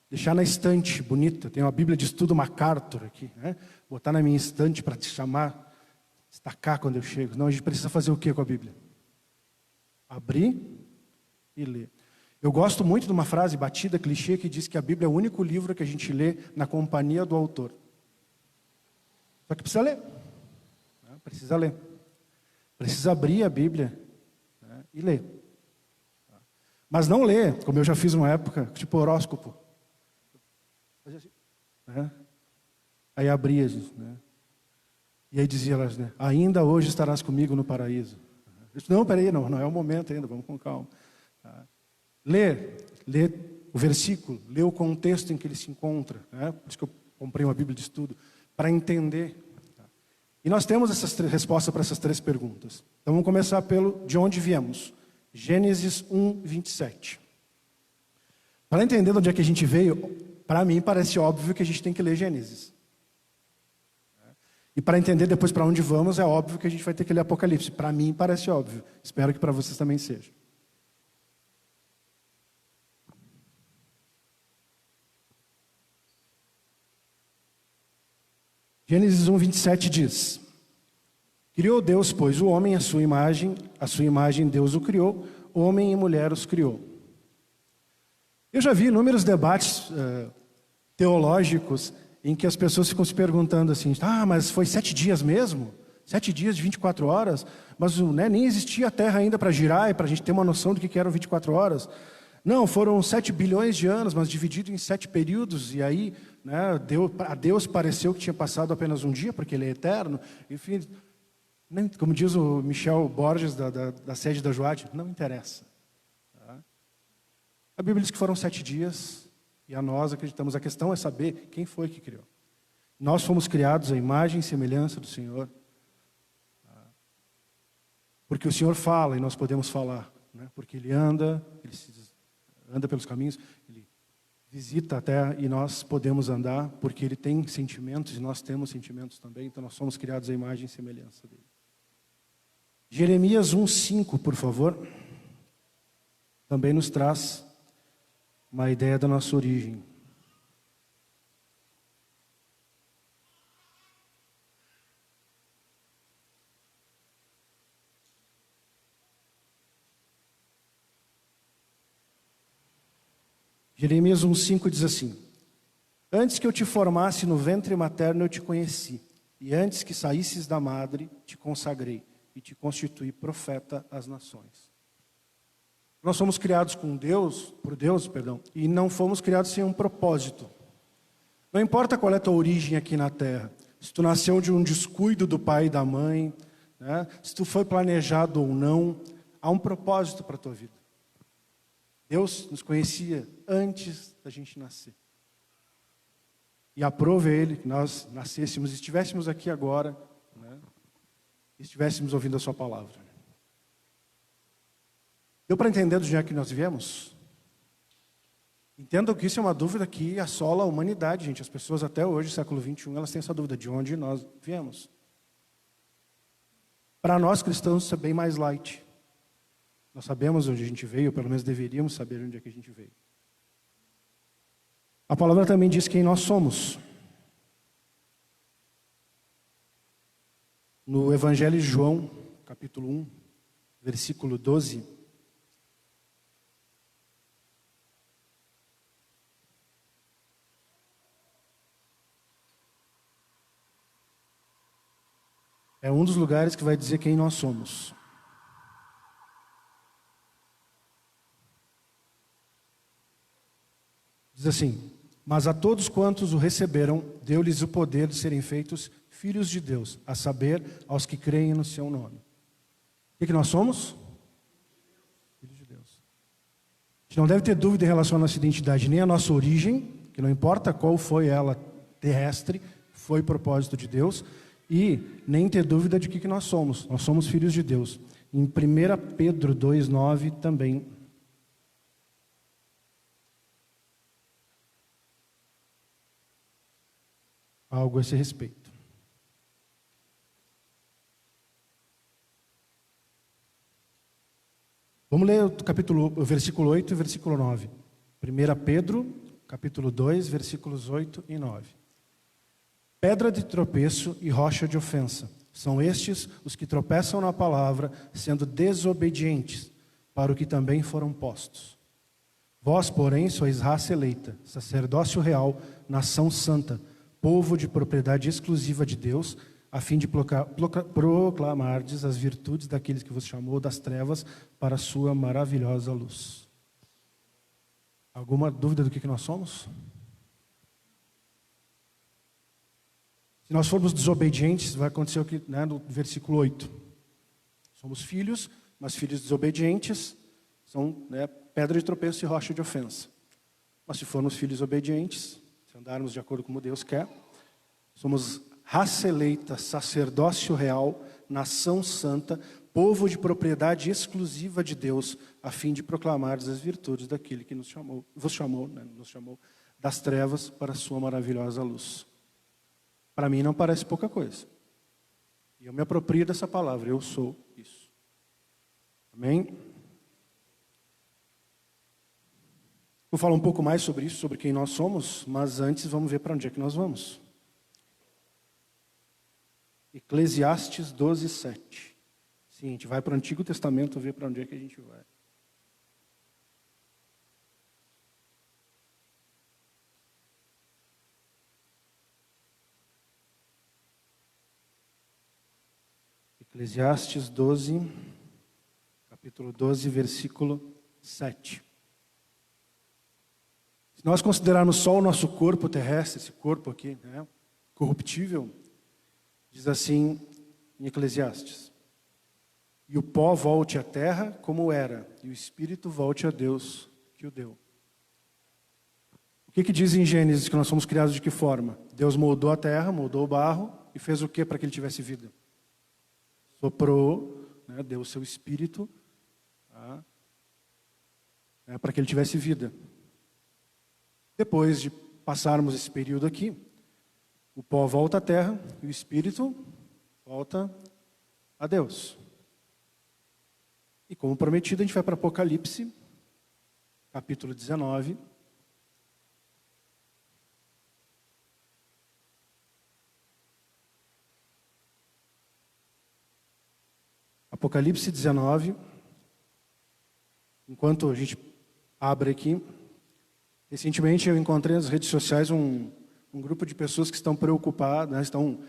[SPEAKER 5] Deixar na estante, bonita. Tem uma Bíblia de estudo MacArthur aqui, né? Botar na minha estante para te chamar, destacar quando eu chego. Não, a gente precisa fazer o que com a Bíblia? Abrir e ler. Eu gosto muito de uma frase batida, clichê, que diz que a Bíblia é o único livro que a gente lê na companhia do autor. Só que precisa ler. Né? Precisa ler. Precisa abrir a Bíblia, né, e ler. Mas não ler, como eu já fiz uma época, tipo horóscopo. Né? Aí abria, né? E aí dizia elas, né? Ainda hoje estarás comigo no paraíso. Eu disse, não, peraí, não é o momento ainda, vamos com calma. Lê o versículo, lê o contexto em que ele se encontra. Né? Por isso que eu comprei uma Bíblia de estudo, para entender. E nós temos essas respostas para essas três perguntas. Então vamos começar pelo de onde viemos. Gênesis 1, 27. Para entender de onde é que a gente veio, para mim parece óbvio que a gente tem que ler Gênesis. E para entender depois para onde vamos, é óbvio que a gente vai ter que ler Apocalipse. Para mim parece óbvio. Espero que para vocês também seja. Gênesis 1, 27 diz: Criou Deus, pois, o homem à sua imagem Deus o criou, homem e mulher os criou. Eu já vi inúmeros debates teológicos em que as pessoas ficam se perguntando assim, mas foi 7 dias mesmo? 7 dias de 24 horas? Mas nem existia a Terra ainda para girar e para a gente ter uma noção do que eram 24 horas. Não, foram 7 bilhões de anos, mas dividido em 7 períodos, e aí, né, a Deus pareceu que tinha passado apenas um dia, porque Ele é eterno. Enfim, como diz o Michel Borges, da sede da Joad, não interessa. Tá? A Bíblia diz que foram 7 dias, e a nós acreditamos. A questão é saber quem foi que criou. Nós fomos criados à imagem e semelhança do Senhor. Tá? Porque o Senhor fala e nós podemos falar. Né? Porque Ele anda pelos caminhos, Ele visita a terra e nós podemos andar, porque Ele tem sentimentos e nós temos sentimentos também, então nós somos criados à imagem e semelhança dEle. Jeremias 1,5, por favor, também nos traz uma ideia da nossa origem. Jeremias 1,5 diz assim: Antes que eu te formasse no ventre materno eu te conheci, e antes que saísses da madre te consagrei, e te constituí profeta às nações. Nós somos criados por Deus, e não fomos criados sem um propósito. Não importa qual é a tua origem aqui na terra, se tu nasceu de um descuido do pai e da mãe, né, se tu foi planejado ou não, há um propósito para a tua vida. Deus nos conhecia antes da gente nascer. E aprove Ele que nós nascêssemos e estivéssemos aqui agora, né, e estivéssemos ouvindo a sua palavra. Deu para entender de onde é que nós viemos? Entendam que isso é uma dúvida que assola a humanidade, gente. As pessoas até hoje, século XXI, elas têm essa dúvida de onde nós viemos. Para nós cristãos isso é bem mais light. Nós sabemos onde a gente veio, ou pelo menos deveríamos saber onde é que a gente veio. A palavra também diz quem nós somos. No Evangelho de João, capítulo 1, versículo 12. É um dos lugares que vai dizer quem nós somos. Diz assim: mas a todos quantos o receberam, deu-lhes o poder de serem feitos filhos de Deus, a saber, aos que creem no seu nome. O que nós somos? Filhos de Deus. A gente não deve ter dúvida em relação à nossa identidade, nem à nossa origem, que não importa qual foi ela terrestre, foi propósito de Deus, e nem ter dúvida de que nós somos. Nós somos filhos de Deus. Em 1 Pedro 2,9 também. Algo a esse respeito. Vamos ler o versículo 8 e o versículo 9. 1 Pedro, capítulo 2, versículos 8 e 9. Pedra de tropeço e rocha de ofensa. São estes os que tropeçam na palavra, sendo desobedientes, para o que também foram postos. Vós, porém, sois raça eleita, sacerdócio real, nação santa, povo de propriedade exclusiva de Deus, a fim de proclamardes as virtudes daqueles que vos chamou das trevas para a sua maravilhosa luz. Alguma dúvida do que nós somos? Se nós formos desobedientes, vai acontecer o que, no versículo 8. Somos filhos, mas filhos desobedientes são pedra de tropeço e rocha de ofensa. Mas se formos filhos obedientes, se andarmos de acordo com como Deus quer, somos raça eleita, sacerdócio real, nação santa, povo de propriedade exclusiva de Deus, a fim de proclamar as virtudes daquele que nos chamou das trevas para a sua maravilhosa luz. Para mim não parece pouca coisa. E eu me aproprio dessa palavra, eu sou isso. Amém? Vou falar um pouco mais sobre isso, sobre quem nós somos, mas antes vamos ver para onde é que nós vamos. Eclesiastes 12, 7. Sim, a gente vai para o Antigo Testamento ver para onde é que a gente vai. Eclesiastes 12, capítulo 12, versículo 7. Se nós considerarmos só o nosso corpo terrestre, esse corpo aqui, corruptível, diz assim em Eclesiastes: e o pó volte à terra como era, e o espírito volte a Deus que o deu. O que diz em Gênesis que nós somos criados de que forma? Deus moldou a terra, moldou o barro, e fez o que para que ele tivesse vida? Soprou, deu o seu espírito, para que ele tivesse vida. Depois de passarmos esse período aqui, o pó volta à terra e o espírito volta a Deus. E como prometido, a gente vai para Apocalipse, capítulo 19. Apocalipse 19. Enquanto a gente abre aqui, recentemente eu encontrei nas redes sociais um grupo de pessoas que estão preocupadas, estão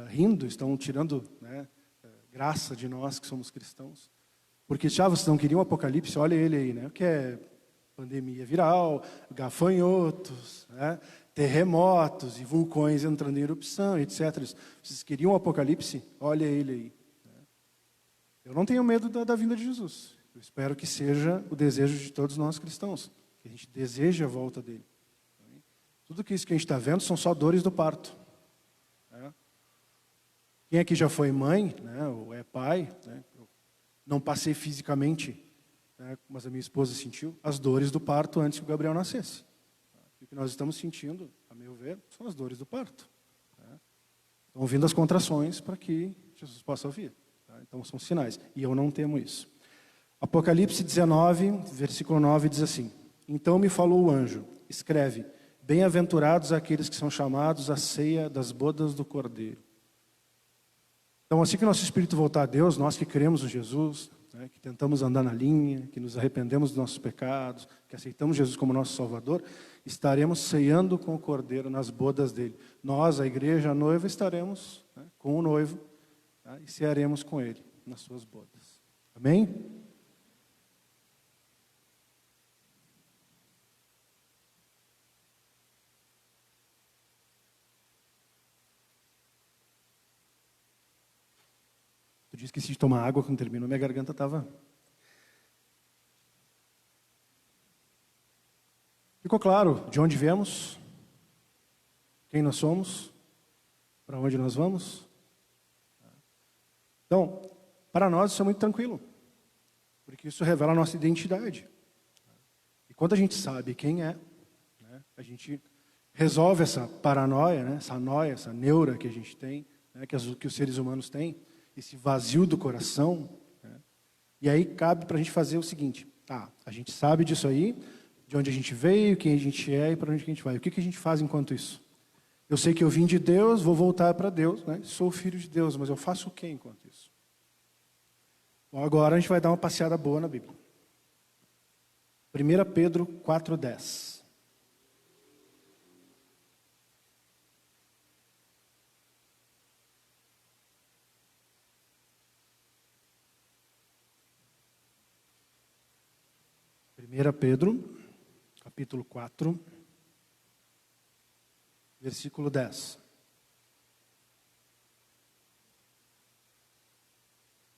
[SPEAKER 5] rindo, estão tirando graça de nós que somos cristãos. Porque vocês não queriam o Apocalipse, olha ele aí, o que é pandemia viral, gafanhotos, terremotos e vulcões entrando em erupção, etc. Vocês queriam o Apocalipse? Olha ele aí. Eu não tenho medo da vinda de Jesus. Eu espero que seja o desejo de todos nós cristãos, que a gente deseje a volta dele. Tudo isso que a gente está vendo são só dores do parto. Quem aqui já foi mãe, ou é pai, eu não passei fisicamente, mas a minha esposa sentiu as dores do parto antes que o Gabriel nascesse. E o que nós estamos sentindo, a meu ver, são as dores do parto. Tá? Estão vindo as contrações para que Jesus possa vir. Tá? Então são sinais. E eu não temo isso. Apocalipse 19, versículo 9 diz assim: Então me falou o anjo, escreve, bem-aventurados aqueles que são chamados à ceia das bodas do Cordeiro. Então, assim que nosso espírito voltar a Deus, nós que cremos em Jesus, né, que tentamos andar na linha, que nos arrependemos dos nossos pecados, que aceitamos Jesus como nosso Salvador, estaremos ceando com o Cordeiro nas bodas dele. Nós, a igreja, a noiva, estaremos, né, com o noivo, tá, e cearemos com ele nas suas bodas. Amém? Eu esqueci de tomar água quando terminou, minha garganta estava... Ficou claro de onde viemos, quem nós somos, para onde nós vamos? Então, para nós isso é muito tranquilo, porque isso revela a nossa identidade. E quando a gente sabe quem é, né, a gente resolve essa paranoia, né, essa noia, essa neura que a gente tem, né, que os seres humanos têm, esse vazio do coração, né? E aí cabe para a gente fazer o seguinte: a gente sabe disso aí, de onde a gente veio, quem a gente é e para onde a gente vai. O que a gente faz enquanto isso? Eu sei que eu vim de Deus, vou voltar para Deus, né? Sou filho de Deus, mas eu faço o que enquanto isso? Bom, agora a gente vai dar uma passeada boa na Bíblia. 1 Pedro 4,10. Pedro, capítulo 4, versículo 10. Se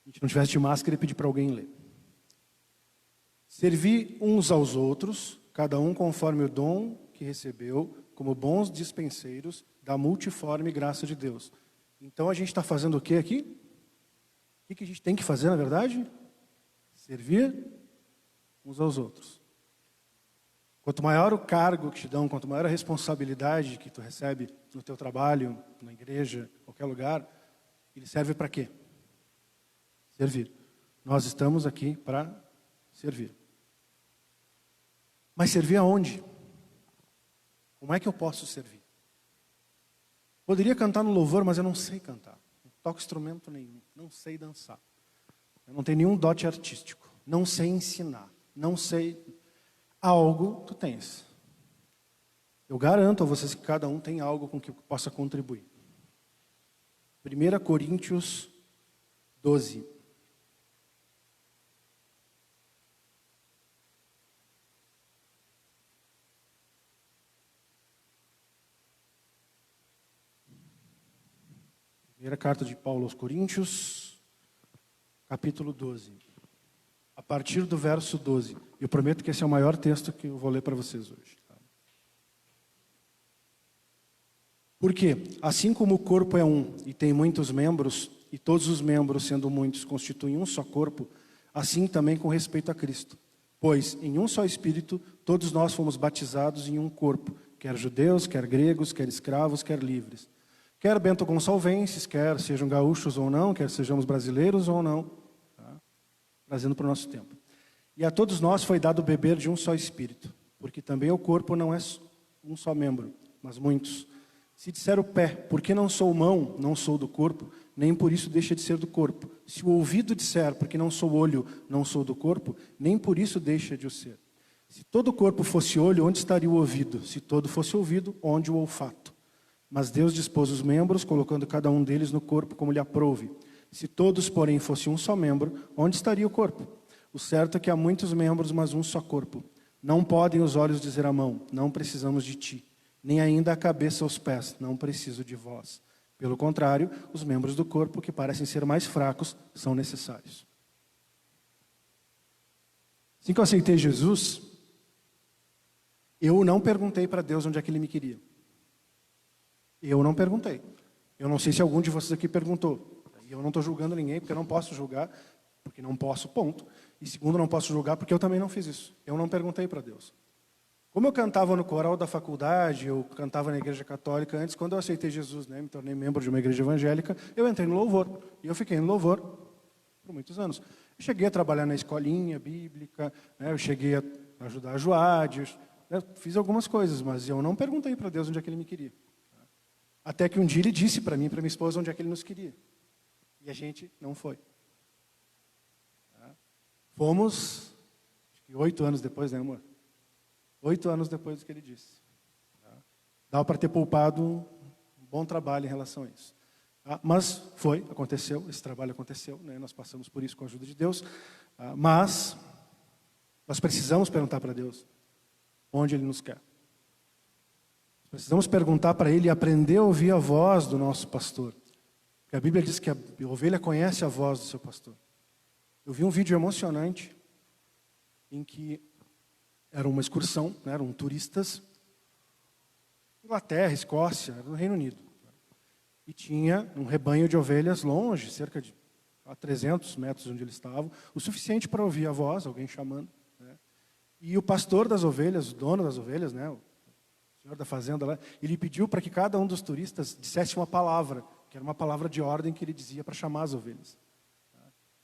[SPEAKER 5] a gente não tivesse de máscara, eu pedi para alguém ler. Servi uns aos outros, cada um conforme o dom que recebeu, como bons dispenseiros da multiforme graça de Deus. Então a gente está fazendo o que aqui? O que a gente tem que fazer, na verdade? Servir uns aos outros. Quanto maior o cargo que te dão, quanto maior a responsabilidade que tu recebe no teu trabalho, na igreja, qualquer lugar, ele serve para quê? Servir. Nós estamos aqui para servir. Mas servir aonde? Como é que eu posso servir? Poderia cantar no louvor, mas eu não sei cantar. Não toco instrumento nenhum. Não sei dançar. Eu não tenho nenhum dote artístico. Não sei ensinar. Não sei, algo tu tens. Eu garanto a vocês que cada um tem algo com que possa contribuir. 1 Coríntios 12. Primeira carta de Paulo aos Coríntios, capítulo 12. A partir do verso 12. Eu prometo que esse é o maior texto que eu vou ler para vocês hoje. Porque, assim como o corpo é um e tem muitos membros, e todos os membros, sendo muitos, constituem um só corpo, assim também com respeito a Cristo. Pois, em um só Espírito, todos nós fomos batizados em um corpo, quer judeus, quer gregos, quer escravos, quer livres. Quer bento-gonçalvenses, quer sejam gaúchos ou não, quer sejamos brasileiros ou não, trazendo para o nosso tempo. E a todos nós foi dado beber de um só Espírito, porque também o corpo não é um só membro, mas muitos. Se disser o pé, porque não sou mão, não sou do corpo, nem por isso deixa de ser do corpo. Se o ouvido disser, porque não sou olho, não sou do corpo, nem por isso deixa de o ser. Se todo o corpo fosse olho, onde estaria o ouvido? Se todo fosse ouvido, onde o olfato? Mas Deus dispôs os membros, colocando cada um deles no corpo como lhe aprouve. Se todos, porém, fossem um só membro, onde estaria o corpo? O certo é que há muitos membros, mas um só corpo. Não podem os olhos dizer à mão, não precisamos de ti. Nem ainda a cabeça aos pés, não preciso de vós. Pelo contrário, os membros do corpo, que parecem ser mais fracos, são necessários. Assim que eu aceitei Jesus, eu não perguntei para Deus onde é que Ele me queria. Eu não perguntei. Eu não sei se algum de vocês aqui perguntou. E eu não estou julgando ninguém, porque eu não posso julgar, porque não posso, ponto. E segundo, eu não posso julgar, porque eu também não fiz isso. Eu não perguntei para Deus. Como eu cantava no coral da faculdade, eu cantava na igreja católica antes, quando eu aceitei Jesus, né, me tornei membro de uma igreja evangélica, eu entrei no louvor. E eu fiquei no louvor por muitos anos. Eu cheguei a trabalhar na escolinha bíblica, né, eu cheguei a ajudar a Joade, né, fiz algumas coisas, mas eu não perguntei para Deus onde é que Ele me queria. Até que um dia Ele disse para mim e para minha esposa onde é que Ele nos queria. E a gente não foi. Fomos, acho que 8 anos depois, né, amor? 8 anos depois do que Ele disse. Dava para ter poupado um bom trabalho em relação a isso. Mas aconteceu, esse trabalho aconteceu, né? Nós passamos por isso com a ajuda de Deus. Mas nós precisamos perguntar para Deus onde Ele nos quer. Precisamos perguntar para Ele e aprender a ouvir a voz do nosso pastor. Porque a Bíblia diz que a ovelha conhece a voz do seu pastor. Eu vi um vídeo emocionante em que era uma excursão, né, eram turistas, Inglaterra, Escócia, era no Reino Unido. E tinha um rebanho de ovelhas longe, cerca de 300 metros de onde eles estavam, o suficiente para ouvir a voz, alguém chamando. Né? E o pastor das ovelhas, o dono das ovelhas, né, o senhor da fazenda lá, ele pediu para que cada um dos turistas dissesse uma palavra, que era uma palavra de ordem que ele dizia para chamar as ovelhas.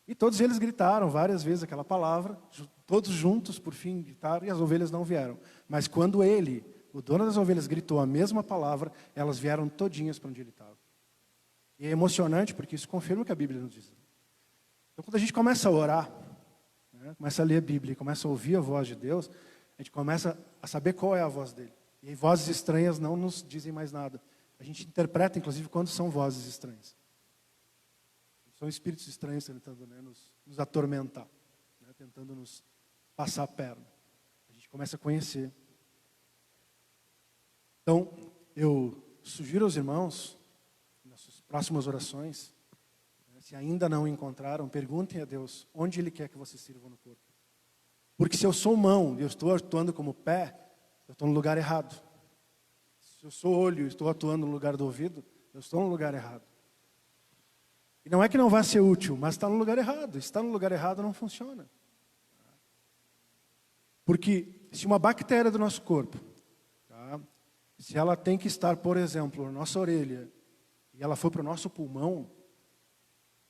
[SPEAKER 5] E todos eles gritaram várias vezes aquela palavra, todos juntos, por fim, gritaram, e as ovelhas não vieram. Mas quando ele, o dono das ovelhas, gritou a mesma palavra, elas vieram todinhas para onde ele estava. E é emocionante, porque isso confirma o que a Bíblia nos diz. Então, quando a gente começa a orar, né, começa a ler a Bíblia, começa a ouvir a voz de Deus, a gente começa a saber qual é a voz dele. E aí, vozes estranhas não nos dizem mais nada. A gente interpreta, inclusive, quando são vozes estranhas. São espíritos estranhos tentando, né, nos atormentar, né, tentando nos passar a perna. A gente começa a conhecer. Então, eu sugiro aos irmãos, nas suas próximas orações, né, se ainda não encontraram, perguntem a Deus onde Ele quer que vocês sirvam no corpo. Porque se eu sou mão e eu estou atuando como pé, eu estou no lugar errado. Se eu sou olho e estou atuando no lugar do ouvido, eu estou no lugar errado. E não é que não vai ser útil, mas está no lugar errado. Está no lugar errado não funciona. Porque se uma bactéria do nosso corpo, tá, se ela tem que estar, por exemplo, na nossa orelha, e ela for para o nosso pulmão,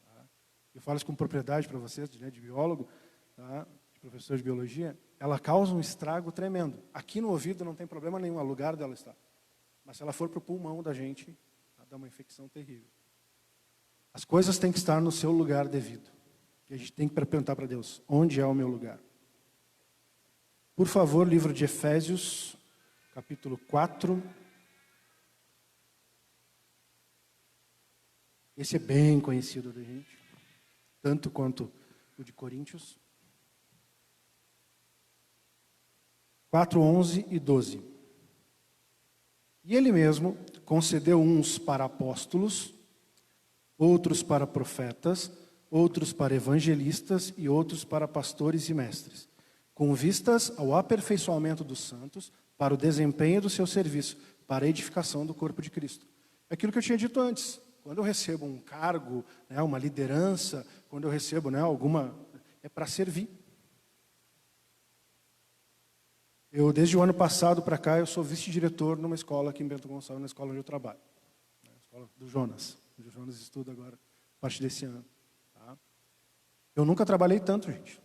[SPEAKER 5] tá, eu falo isso com propriedade para vocês, né, de biólogo, tá, de professor de biologia, ela causa um estrago tremendo. Aqui no ouvido não tem problema nenhum, é o lugar dela está. Mas se ela for para o pulmão da gente, tá, dá uma infecção terrível. As coisas têm que estar no seu lugar devido. E a gente tem que perguntar para Deus, onde é o meu lugar? Por favor, livro de Efésios, capítulo 4. Esse é bem conhecido da gente, tanto quanto o de Coríntios. 4, 11 e 12. E Ele mesmo concedeu uns para apóstolos, outros para profetas, outros para evangelistas e outros para pastores e mestres, com vistas ao aperfeiçoamento dos santos, para o desempenho do seu serviço, para a edificação do corpo de Cristo. É aquilo que eu tinha dito antes. Quando eu recebo um cargo, né, uma liderança, quando eu recebo, né, alguma... é para servir. Eu, desde o ano passado para cá, eu sou vice-diretor numa escola aqui em Bento Gonçalves, na escola onde eu trabalho. A escola do Jonas. Onde o Jonas estuda agora, a partir desse ano. Tá? Eu nunca trabalhei tanto, gente.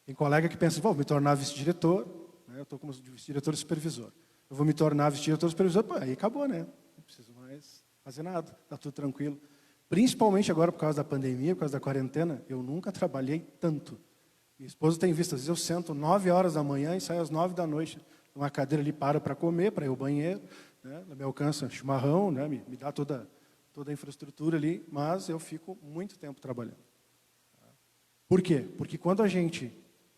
[SPEAKER 5] Tem colega que pensa, vou me tornar vice-diretor, né? Eu estou como vice-diretor e supervisor. Eu vou me tornar vice-diretor e supervisor, pô, aí acabou, né? Não preciso mais fazer nada, está tudo tranquilo. Principalmente agora por causa da pandemia, por causa da quarentena, eu nunca trabalhei tanto. Minha esposa tem visto, às vezes eu sento 9 horas da manhã e saio às 9 da noite, numa cadeira ali, para comer, para ir ao banheiro, né? Me alcança chimarrão, né? me dá toda a infraestrutura ali, mas eu fico muito tempo trabalhando. Por quê? Porque quando a gente,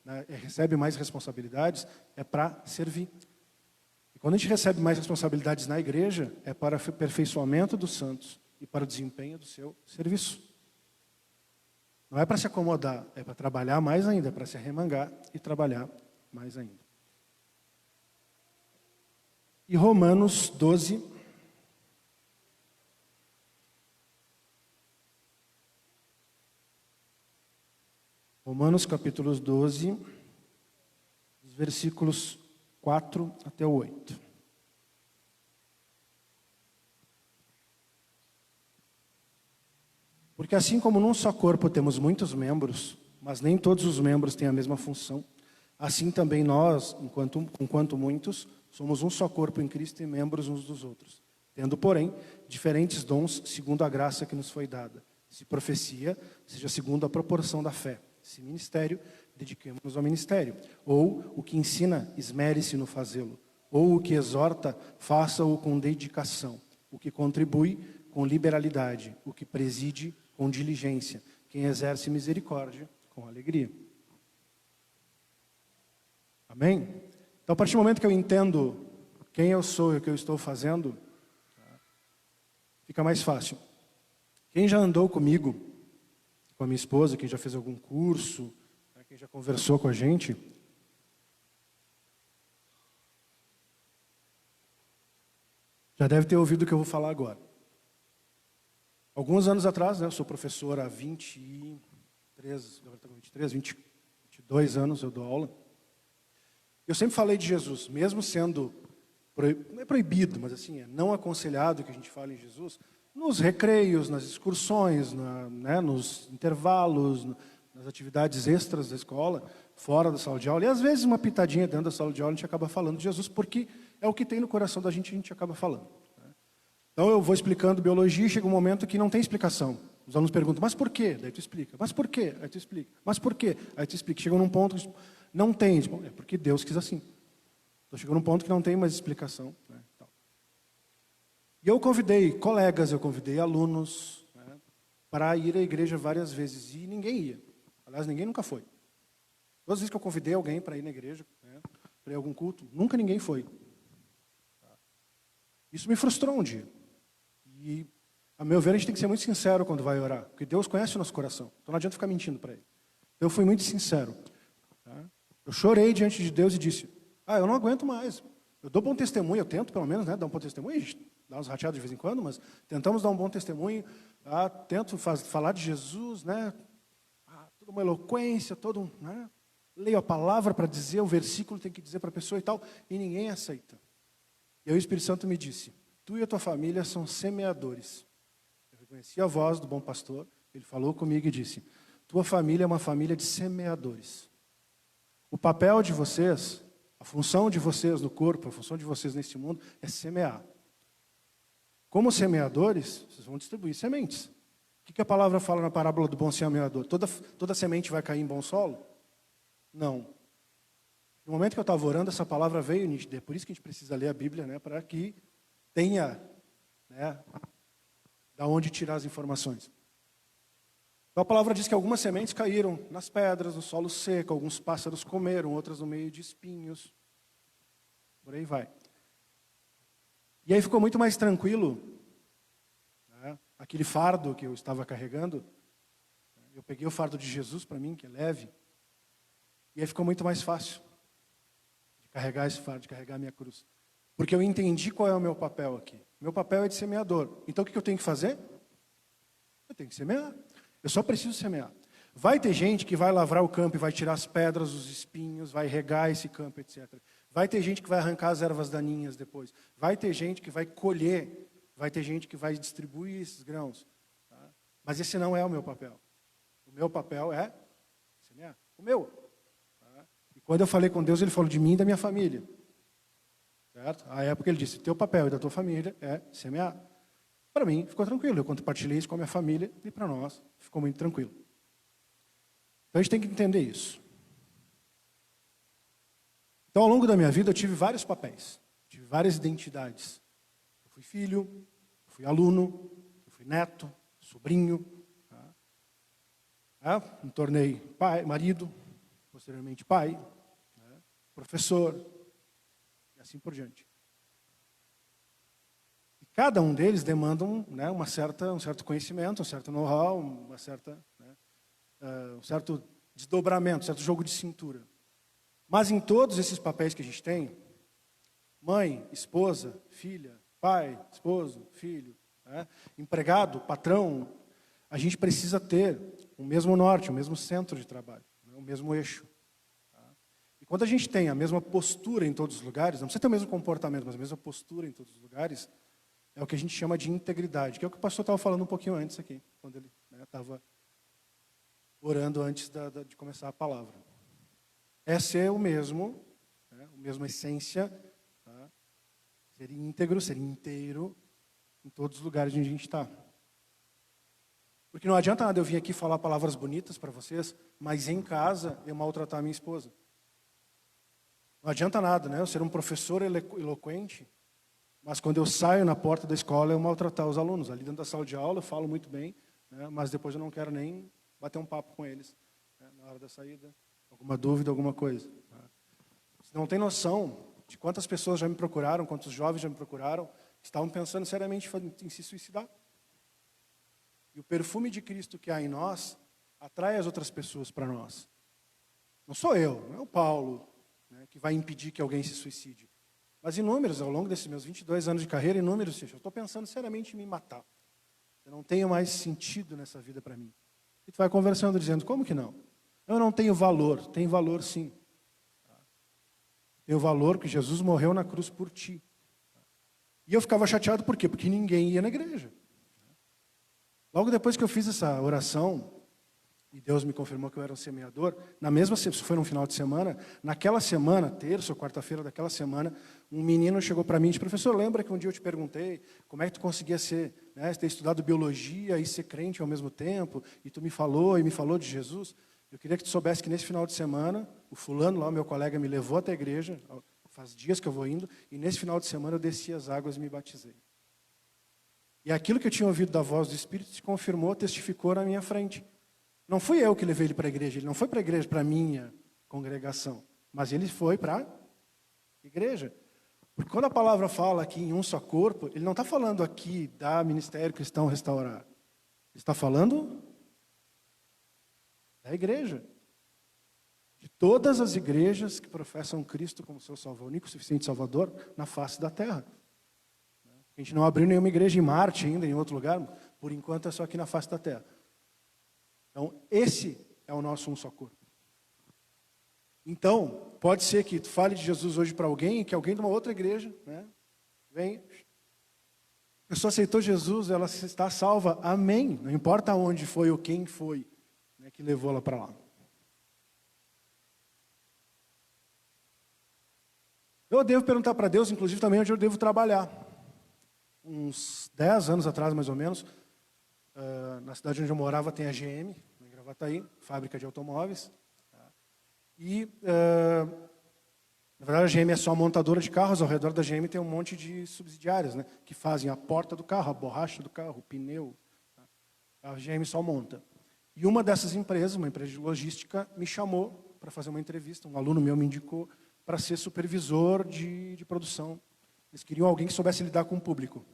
[SPEAKER 5] né, recebe mais responsabilidades, é para servir. E quando a gente recebe mais responsabilidades na igreja, é para o aperfeiçoamento dos santos e para o desempenho do seu serviço. Não é para se acomodar, é para trabalhar mais ainda, é para se arremangar e trabalhar mais ainda. E Romanos 12, Romanos capítulo 12, versículos 4 até o 8. Porque assim como num só corpo temos muitos membros, mas nem todos os membros têm a mesma função, assim também nós, enquanto muitos, somos um só corpo em Cristo e membros uns dos outros, tendo, porém, diferentes dons segundo a graça que nos foi dada. Se profecia, seja segundo a proporção da fé. Se ministério, dediquemo-nos ao ministério. Ou o que ensina, esmere-se no fazê-lo. Ou o que exorta, faça-o com dedicação. O que contribui, com liberalidade. O que preside, com diligência. Quem exerce misericórdia, com alegria. Amém? Então, a partir do momento que eu entendo quem eu sou e o que eu estou fazendo, fica mais fácil. Quem já andou comigo, com a minha esposa, quem já fez algum curso, quem já conversou com a gente, já deve ter ouvido o que eu vou falar agora. Alguns anos atrás, eu sou professor há 22 anos, eu dou aula. Eu sempre falei de Jesus, mesmo sendo, não é proibido, mas assim, é não aconselhado que a gente fale em Jesus, nos recreios, nas excursões, nos intervalos, nas atividades extras da escola, fora da sala de aula. E às vezes uma pitadinha dentro da sala de aula a gente acaba falando de Jesus, porque é o que tem no coração da gente, a gente acaba falando. Então eu vou explicando biologia e chega um momento que não tem explicação. Os alunos perguntam, mas por quê? Daí tu explica. Mas por quê? Aí tu explica. Mas por quê? Aí tu explica. Chega num ponto que não tem. Tipo, é porque Deus quis assim. Então chegou num ponto que não tem mais explicação. E eu convidei colegas, eu convidei alunos para ir à igreja várias vezes. E ninguém ia. Aliás, ninguém nunca foi. Todas as vezes que eu convidei alguém para ir na igreja, para ir a algum culto, nunca ninguém foi. Isso me frustrou um dia. E, a meu ver, a gente tem que ser muito sincero quando vai orar. Porque Deus conhece o nosso coração. Então não adianta ficar mentindo para Ele. Eu fui muito sincero. Eu chorei diante de Deus e disse, eu não aguento mais. Eu dou bom testemunho, eu tento pelo menos, dar um bom testemunho. A gente dá uns rateados de vez em quando, mas tentamos dar um bom testemunho. Tento falar de Jesus, toda uma eloquência, leio a palavra para dizer, o versículo tem que dizer para a pessoa e tal. E ninguém aceita. E aí o Espírito Santo me disse, tu e a tua família são semeadores. Eu reconheci a voz do bom pastor, ele falou comigo e disse, tua família é uma família de semeadores. O papel de vocês, a função de vocês no corpo, a função de vocês neste mundo é semear. Como semeadores, vocês vão distribuir sementes. O que a palavra fala na parábola do bom semeador? Toda semente vai cair em bom solo? Não. No momento que eu estava orando, essa palavra veio nítida. É por isso que a gente precisa ler a Bíblia, para que tenha, da onde tirar as informações. Então a palavra diz que algumas sementes caíram nas pedras, no solo seco, alguns pássaros comeram, outras no meio de espinhos. Por aí vai. E aí ficou muito mais tranquilo, aquele fardo que eu estava carregando. Eu peguei o fardo de Jesus para mim, que é leve. E aí ficou muito mais fácil de carregar esse fardo, de carregar a minha cruz. Porque eu entendi qual é o meu papel aqui. Meu papel é de semeador. Então o que eu tenho que fazer? Eu tenho que semear. Eu só preciso semear. Vai ter gente que vai lavrar o campo e vai tirar as pedras, os espinhos, vai regar esse campo, etc. Vai ter gente que vai arrancar as ervas daninhas depois. Vai ter gente que vai colher. Vai ter gente que vai distribuir esses grãos. Mas esse não é o meu papel. O meu papel é semear. O meu. E quando eu falei com Deus, Ele falou de mim e da minha família. Certo? À época Ele disse, teu papel e da tua família é semear. Para mim, ficou tranquilo. Eu compartilhei isso com a minha família e para nós ficou muito tranquilo. Então a gente tem que entender isso. Então ao longo da minha vida eu tive vários papéis. Tive várias identidades. Eu fui filho, eu fui aluno, eu fui neto, sobrinho. Me tornei pai, marido, posteriormente pai, professor e assim por diante. Cada um deles demanda um certo conhecimento, um certo know-how, um certo desdobramento, um certo jogo de cintura. Mas em todos esses papéis que a gente tem, mãe, esposa, filha, pai, esposo, filho, empregado, patrão, a gente precisa ter o mesmo norte, o mesmo centro de trabalho, o mesmo eixo. E E quando a gente tem a mesma postura em todos os lugares, não precisa ter o mesmo comportamento, mas a mesma postura em todos os lugares, é o que a gente chama de integridade, que é o que o pastor estava falando um pouquinho antes aqui, quando ele estava orando antes de começar a palavra. É ser o mesmo, a mesma essência, tá? Ser íntegro, ser inteiro em todos os lugares onde a gente está. Porque não adianta nada eu vir aqui falar palavras bonitas para vocês, mas em casa eu maltratar a minha esposa. Não adianta nada, né? Eu ser um professor eloquente, mas quando eu saio na porta da escola eu maltratar os alunos. Ali dentro da sala de aula eu falo muito bem, né? Mas depois eu não quero nem bater um papo com eles, né? Na hora da saída, alguma dúvida, alguma coisa. Tá? Você não tem noção de quantas pessoas já me procuraram, quantos jovens já me procuraram, estavam pensando seriamente em se suicidar. E o perfume de Cristo que há em nós atrai as outras pessoas para nós. Não sou eu, não é o Paulo, né, que vai impedir que alguém se suicide. Mas inúmeros, ao longo desses meus 22 anos de carreira, inúmeros, eu estou pensando seriamente em me matar. Eu não tenho mais sentido nessa vida para mim. E tu vai conversando dizendo, como que não? Eu não tenho valor. Tem valor sim. Tem o valor que Jesus morreu na cruz por ti. E eu ficava chateado por quê? Porque ninguém ia na igreja. Logo depois que eu fiz essa oração, e Deus me confirmou que eu era um semeador, na mesma semana, foi num final de semana, naquela semana, terça ou quarta-feira daquela semana, um menino chegou para mim e disse, professor, lembra que um dia eu te perguntei como é que tu conseguia ser, né, ter estudado biologia e ser crente ao mesmo tempo, e tu me falou de Jesus? Eu queria que tu soubesse que nesse final de semana, o fulano lá, o meu colega, me levou até a igreja, faz dias que eu vou indo, e nesse final de semana eu desci as águas e me batizei. E aquilo que eu tinha ouvido da voz do Espírito se confirmou, testificou na minha frente. Não fui eu que levei ele para a igreja, ele não foi para a igreja, para a minha congregação, mas ele foi para a igreja. Porque quando a palavra fala aqui em um só corpo, ele não está falando aqui da Ministério Cristão Restaurar. Ele está falando da igreja. De todas as igrejas que professam Cristo como seu Salvador, único e suficiente Salvador, na face da terra. A gente não abriu nenhuma igreja em Marte ainda, em outro lugar, por enquanto é só aqui na face da terra. Então, esse é o nosso um só corpo. Então, pode ser que tu fale de Jesus hoje para alguém, que alguém de uma outra igreja, né, vem, a pessoa aceitou Jesus, ela está salva, amém. Não importa onde foi ou quem foi, né, que levou ela para lá. Eu devo perguntar para Deus, inclusive, também onde eu devo trabalhar. Uns 10 anos atrás, mais ou menos, na cidade onde eu morava tem a GM, em Gravataí, fábrica de automóveis. E, na verdade, a GM é só montadora de carros, ao redor da GM tem um monte de subsidiárias, né, que fazem a porta do carro, a borracha do carro, o pneu. A GM só monta. E uma dessas empresas, uma empresa de logística, me chamou para fazer uma entrevista, um aluno meu me indicou para ser supervisor de produção. Eles queriam alguém que soubesse lidar com o público.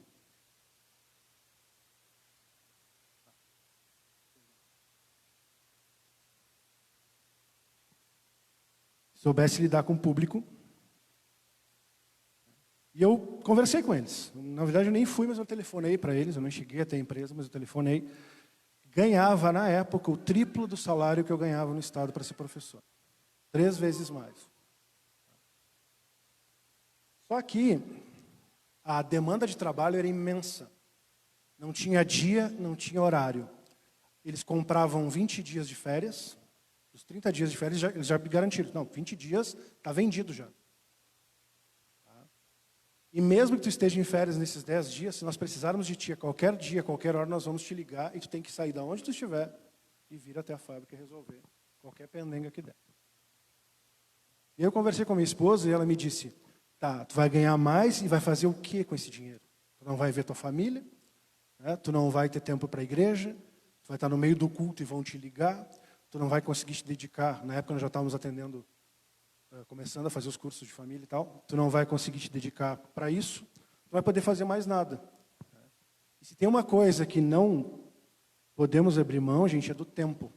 [SPEAKER 5] Soubesse lidar com o público. E eu conversei com eles. Na verdade, eu nem fui, mas eu telefonei para eles. Eu não cheguei até a empresa, mas eu telefonei. Ganhava, na época, o triplo do salário que eu ganhava no estado para ser professor. 3 vezes mais. Só que a demanda de trabalho era imensa. Não tinha dia, não tinha horário. Eles compravam 20 dias de férias. Os 30 dias de férias eles já me garantiram. Não, 20 dias está vendido já. Tá? E mesmo que tu esteja em férias nesses 10 dias, se nós precisarmos de ti a qualquer dia, qualquer hora, nós vamos te ligar e tu tem que sair da onde tu estiver e vir até a fábrica e resolver qualquer pendenga que der. E eu conversei com a minha esposa e ela me disse, tá, tu vai ganhar mais e vai fazer o que com esse dinheiro? Tu não vai ver tua família, né? Tu não vai ter tempo para a igreja, tu vai estar no meio do culto e vão te ligar, tu não vai conseguir te dedicar, na época nós já estávamos atendendo, começando a fazer os cursos de família e tal, tu não vai conseguir te dedicar para isso, tu não vai poder fazer mais nada. E se tem uma coisa que não podemos abrir mão, gente, é do tempo.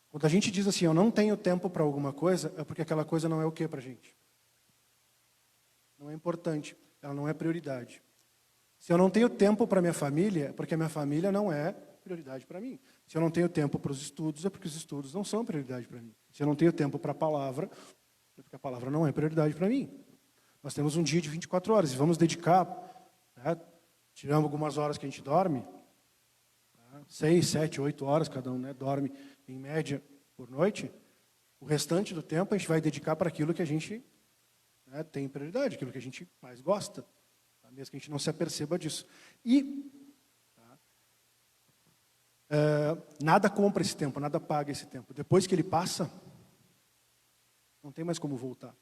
[SPEAKER 5] Quando a gente diz assim, eu não tenho tempo para alguma coisa, é porque aquela coisa não é o que para a gente? Não é importante, ela não é prioridade. Se eu não tenho tempo para minha família, é porque a minha família não é prioridade para mim. Se eu não tenho tempo para os estudos, é porque os estudos não são prioridade para mim. Se eu não tenho tempo para a palavra, é porque a palavra não é prioridade para mim. Nós temos um dia de 24 horas e vamos dedicar, né, tirando algumas horas que a gente dorme, né, 6, 7, 8 horas cada um, né, dorme em média por noite. O restante do tempo a gente vai dedicar para aquilo que a gente, né, tem prioridade, aquilo que a gente mais gosta, tá? Mesmo que a gente não se aperceba disso. E nada compra esse tempo, nada paga esse tempo. Depois que ele passa, não tem mais como voltar.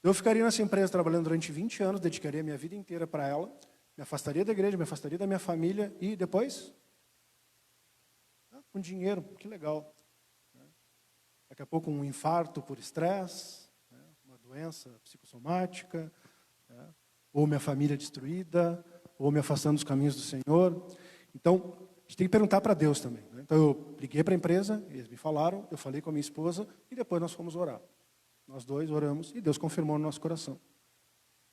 [SPEAKER 5] Eu ficaria nessa empresa trabalhando durante 20 anos, dedicaria a minha vida inteira para ela, me afastaria da igreja, me afastaria da minha família e depois, com dinheiro, que legal. Daqui a pouco um infarto por estresse, uma doença psicossomática, ou minha família destruída, ou me afastando dos caminhos do Senhor. Então, a gente tem que perguntar para Deus também. Né? Então, eu liguei para a empresa, eles me falaram, eu falei com a minha esposa, e depois nós fomos orar. Nós dois oramos, e Deus confirmou no nosso coração.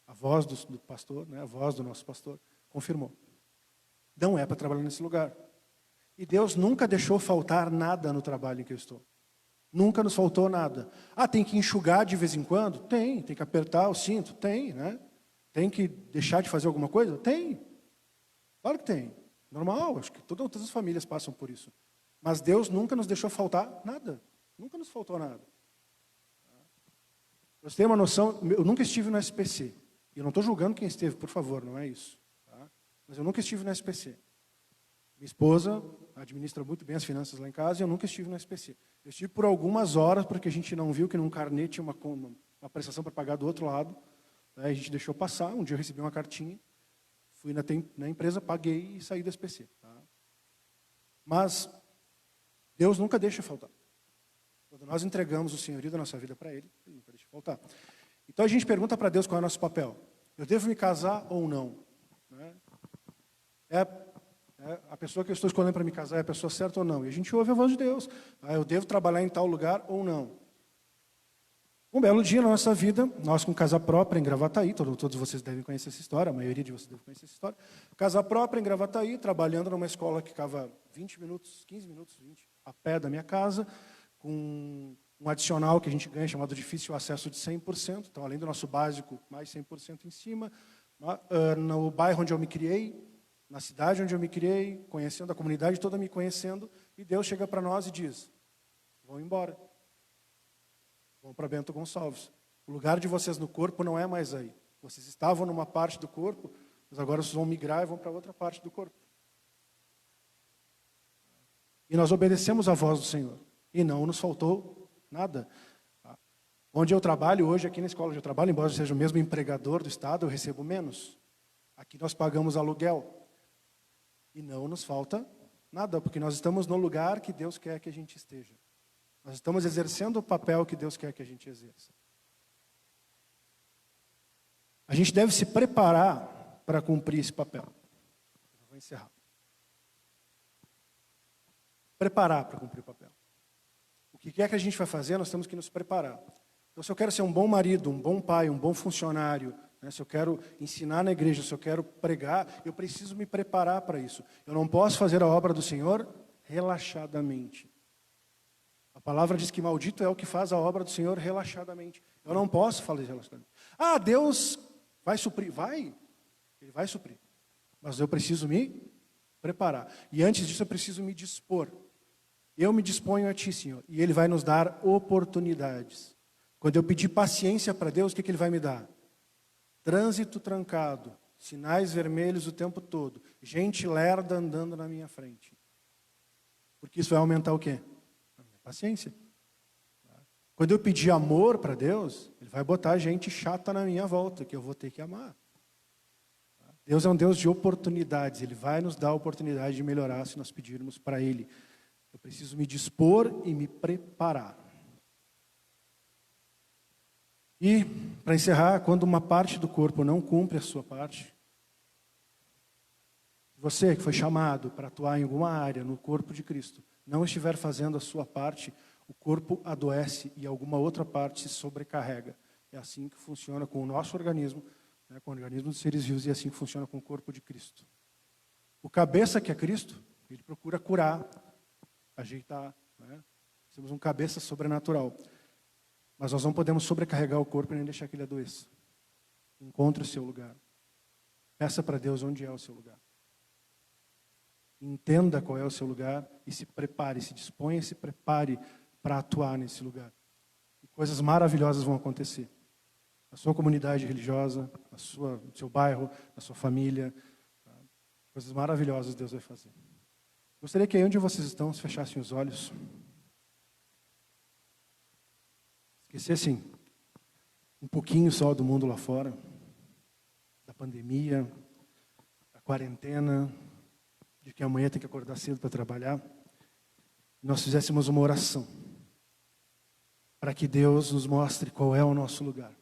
[SPEAKER 5] A voz do pastor, né? A voz do nosso pastor, confirmou. Não é para trabalhar nesse lugar. E Deus nunca deixou faltar nada no trabalho em que eu estou. Nunca nos faltou nada. Ah, tem que enxugar de vez em quando? Tem que apertar o cinto? Tem, né? Tem que deixar de fazer alguma coisa? Tem. Claro que tem. Normal, acho que todas as famílias passam por isso. Mas Deus nunca nos deixou faltar nada. Nunca nos faltou nada. Você tem uma noção, eu nunca estive no SPC. E eu não estou julgando quem esteve, por favor, não é isso. Tá? Mas eu nunca estive no SPC. Minha esposa administra muito bem as finanças lá em casa e eu nunca estive no SPC. Eu estive por algumas horas porque a gente não viu que num carnê tinha uma prestação para pagar do outro lado. Né? A gente deixou passar, um dia eu recebi uma cartinha, fui na empresa, paguei e saí do SPC. Tá? Mas Deus nunca deixa faltar. Quando nós entregamos o senhorio da nossa vida para Ele, Ele nunca deixa faltar. Então a gente pergunta para Deus qual é o nosso papel. Eu devo me casar ou não? Né? A pessoa que eu estou escolhendo para me casar é a pessoa certa ou não? E a gente ouve a voz de Deus. Eu devo trabalhar em tal lugar ou não? Um belo dia na nossa vida, nós com casa própria em Gravataí, todos vocês devem conhecer essa história, a maioria de vocês deve conhecer essa história. Casa própria em Gravataí, trabalhando numa escola que ficava 20 minutos, 15 minutos, 20, a pé da minha casa, com um adicional que a gente ganha, chamado difícil acesso de 100%, então além do nosso básico, mais 100% em cima, no bairro onde eu me criei, na cidade onde eu me criei, conhecendo a comunidade toda me conhecendo, e Deus chega para nós e diz, vão embora, vão para Bento Gonçalves, o lugar de vocês no corpo não é mais aí, vocês estavam numa parte do corpo, mas agora vocês vão migrar e vão para outra parte do corpo. E nós obedecemos a voz do Senhor, e não nos faltou nada. Onde eu trabalho hoje, aqui na escola onde eu trabalho, embora eu seja o mesmo empregador do Estado, eu recebo menos. Aqui nós pagamos aluguel. E não nos falta nada, porque nós estamos no lugar que Deus quer que a gente esteja. Nós estamos exercendo o papel que Deus quer que a gente exerça. A gente deve se preparar para cumprir esse papel. Eu vou encerrar. Preparar para cumprir o papel. O que quer que a gente vai fazer, nós temos que nos preparar. Então, se eu quero ser um bom marido, um bom pai, um bom funcionário, né, se eu quero ensinar na igreja, se eu quero pregar, eu preciso me preparar para isso. Eu não posso fazer a obra do Senhor relaxadamente. A palavra diz que maldito é o que faz a obra do Senhor relaxadamente. Eu não posso fazer relaxadamente. Ah, Deus vai suprir. Vai. Ele vai suprir. Mas eu preciso me preparar. E antes disso eu preciso me dispor. Eu me disponho a Ti, Senhor. E Ele vai nos dar oportunidades. Quando eu pedir paciência para Deus, o que Ele vai me dar? Trânsito trancado, sinais vermelhos o tempo todo, gente lerda andando na minha frente. Porque isso vai aumentar o quê? A minha paciência. Quando eu pedir amor para Deus, Ele vai botar gente chata na minha volta, que eu vou ter que amar. Deus é um Deus de oportunidades, Ele vai nos dar a oportunidade de melhorar se nós pedirmos para Ele. Eu preciso me dispor e me preparar. E, para encerrar, quando uma parte do corpo não cumpre a sua parte, você que foi chamado para atuar em alguma área no corpo de Cristo, não estiver fazendo a sua parte, o corpo adoece e alguma outra parte se sobrecarrega. É assim que funciona com o nosso organismo, né, com o organismo dos seres vivos, e é assim que funciona com o corpo de Cristo. O cabeça, que é Cristo, ele procura curar, ajeitar, né, temos um cabeça sobrenatural. Mas nós não podemos sobrecarregar o corpo e nem deixar que ele adoeça. Encontre o seu lugar. Peça para Deus onde é o seu lugar. Entenda qual é o seu lugar e se prepare, se disponha e se prepare para atuar nesse lugar. E coisas maravilhosas vão acontecer. Na sua comunidade religiosa, no seu bairro, na sua família. Tá? Coisas maravilhosas Deus vai fazer. Gostaria que aí onde vocês estão, se fechassem os olhos. Esquecessem um pouquinho só do mundo lá fora. Da pandemia, da quarentena, de que amanhã tem que acordar cedo para trabalhar. Nós fizéssemos uma oração. Para que Deus nos mostre qual é o nosso lugar.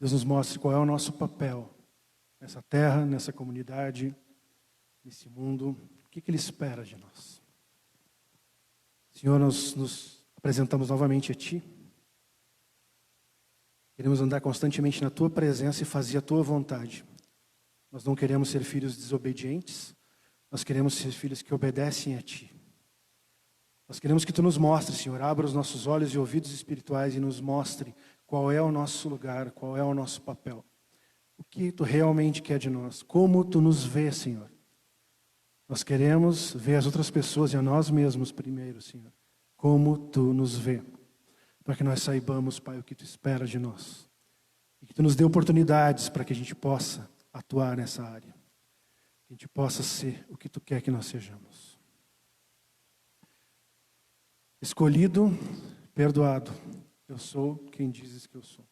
[SPEAKER 5] Deus nos mostre qual é o nosso papel nessa terra, nessa comunidade, nesse mundo. O que Ele espera de nós? Senhor, nós nos apresentamos novamente a Ti. Queremos andar constantemente na Tua presença e fazer a Tua vontade. Nós não queremos ser filhos desobedientes. Nós queremos ser filhos que obedecem a Ti. Nós queremos que Tu nos mostres, Senhor, abra os nossos olhos e ouvidos espirituais e nos mostre qual é o nosso lugar, qual é o nosso papel. O que Tu realmente quer de nós, como Tu nos vê, Senhor. Nós queremos ver as outras pessoas e a nós mesmos primeiro, Senhor, como Tu nos vê, para que nós saibamos, Pai, o que Tu espera de nós. E que Tu nos dê oportunidades para que a gente possa atuar nessa área. Que a gente possa ser o que Tu quer que nós sejamos. Escolhido, perdoado. Eu sou quem dizes que eu sou.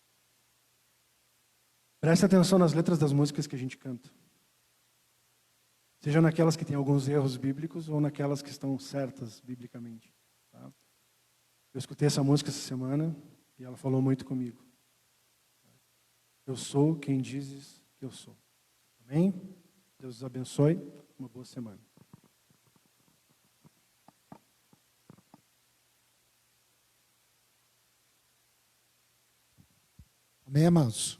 [SPEAKER 5] Preste atenção nas letras das músicas que a gente canta. Seja naquelas que têm alguns erros bíblicos ou naquelas que estão certas biblicamente. Tá? Eu escutei essa música essa semana e ela falou muito comigo. Eu sou quem dizes que eu sou. Amém? Deus os abençoe. Uma boa semana.
[SPEAKER 4] Amém, amados?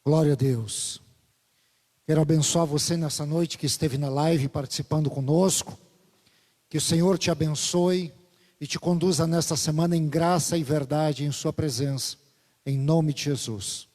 [SPEAKER 4] Glória a Deus. Quero abençoar você nessa noite que esteve na live participando conosco. Que o Senhor te abençoe e te conduza nesta semana em graça e verdade em sua presença. Em nome de Jesus.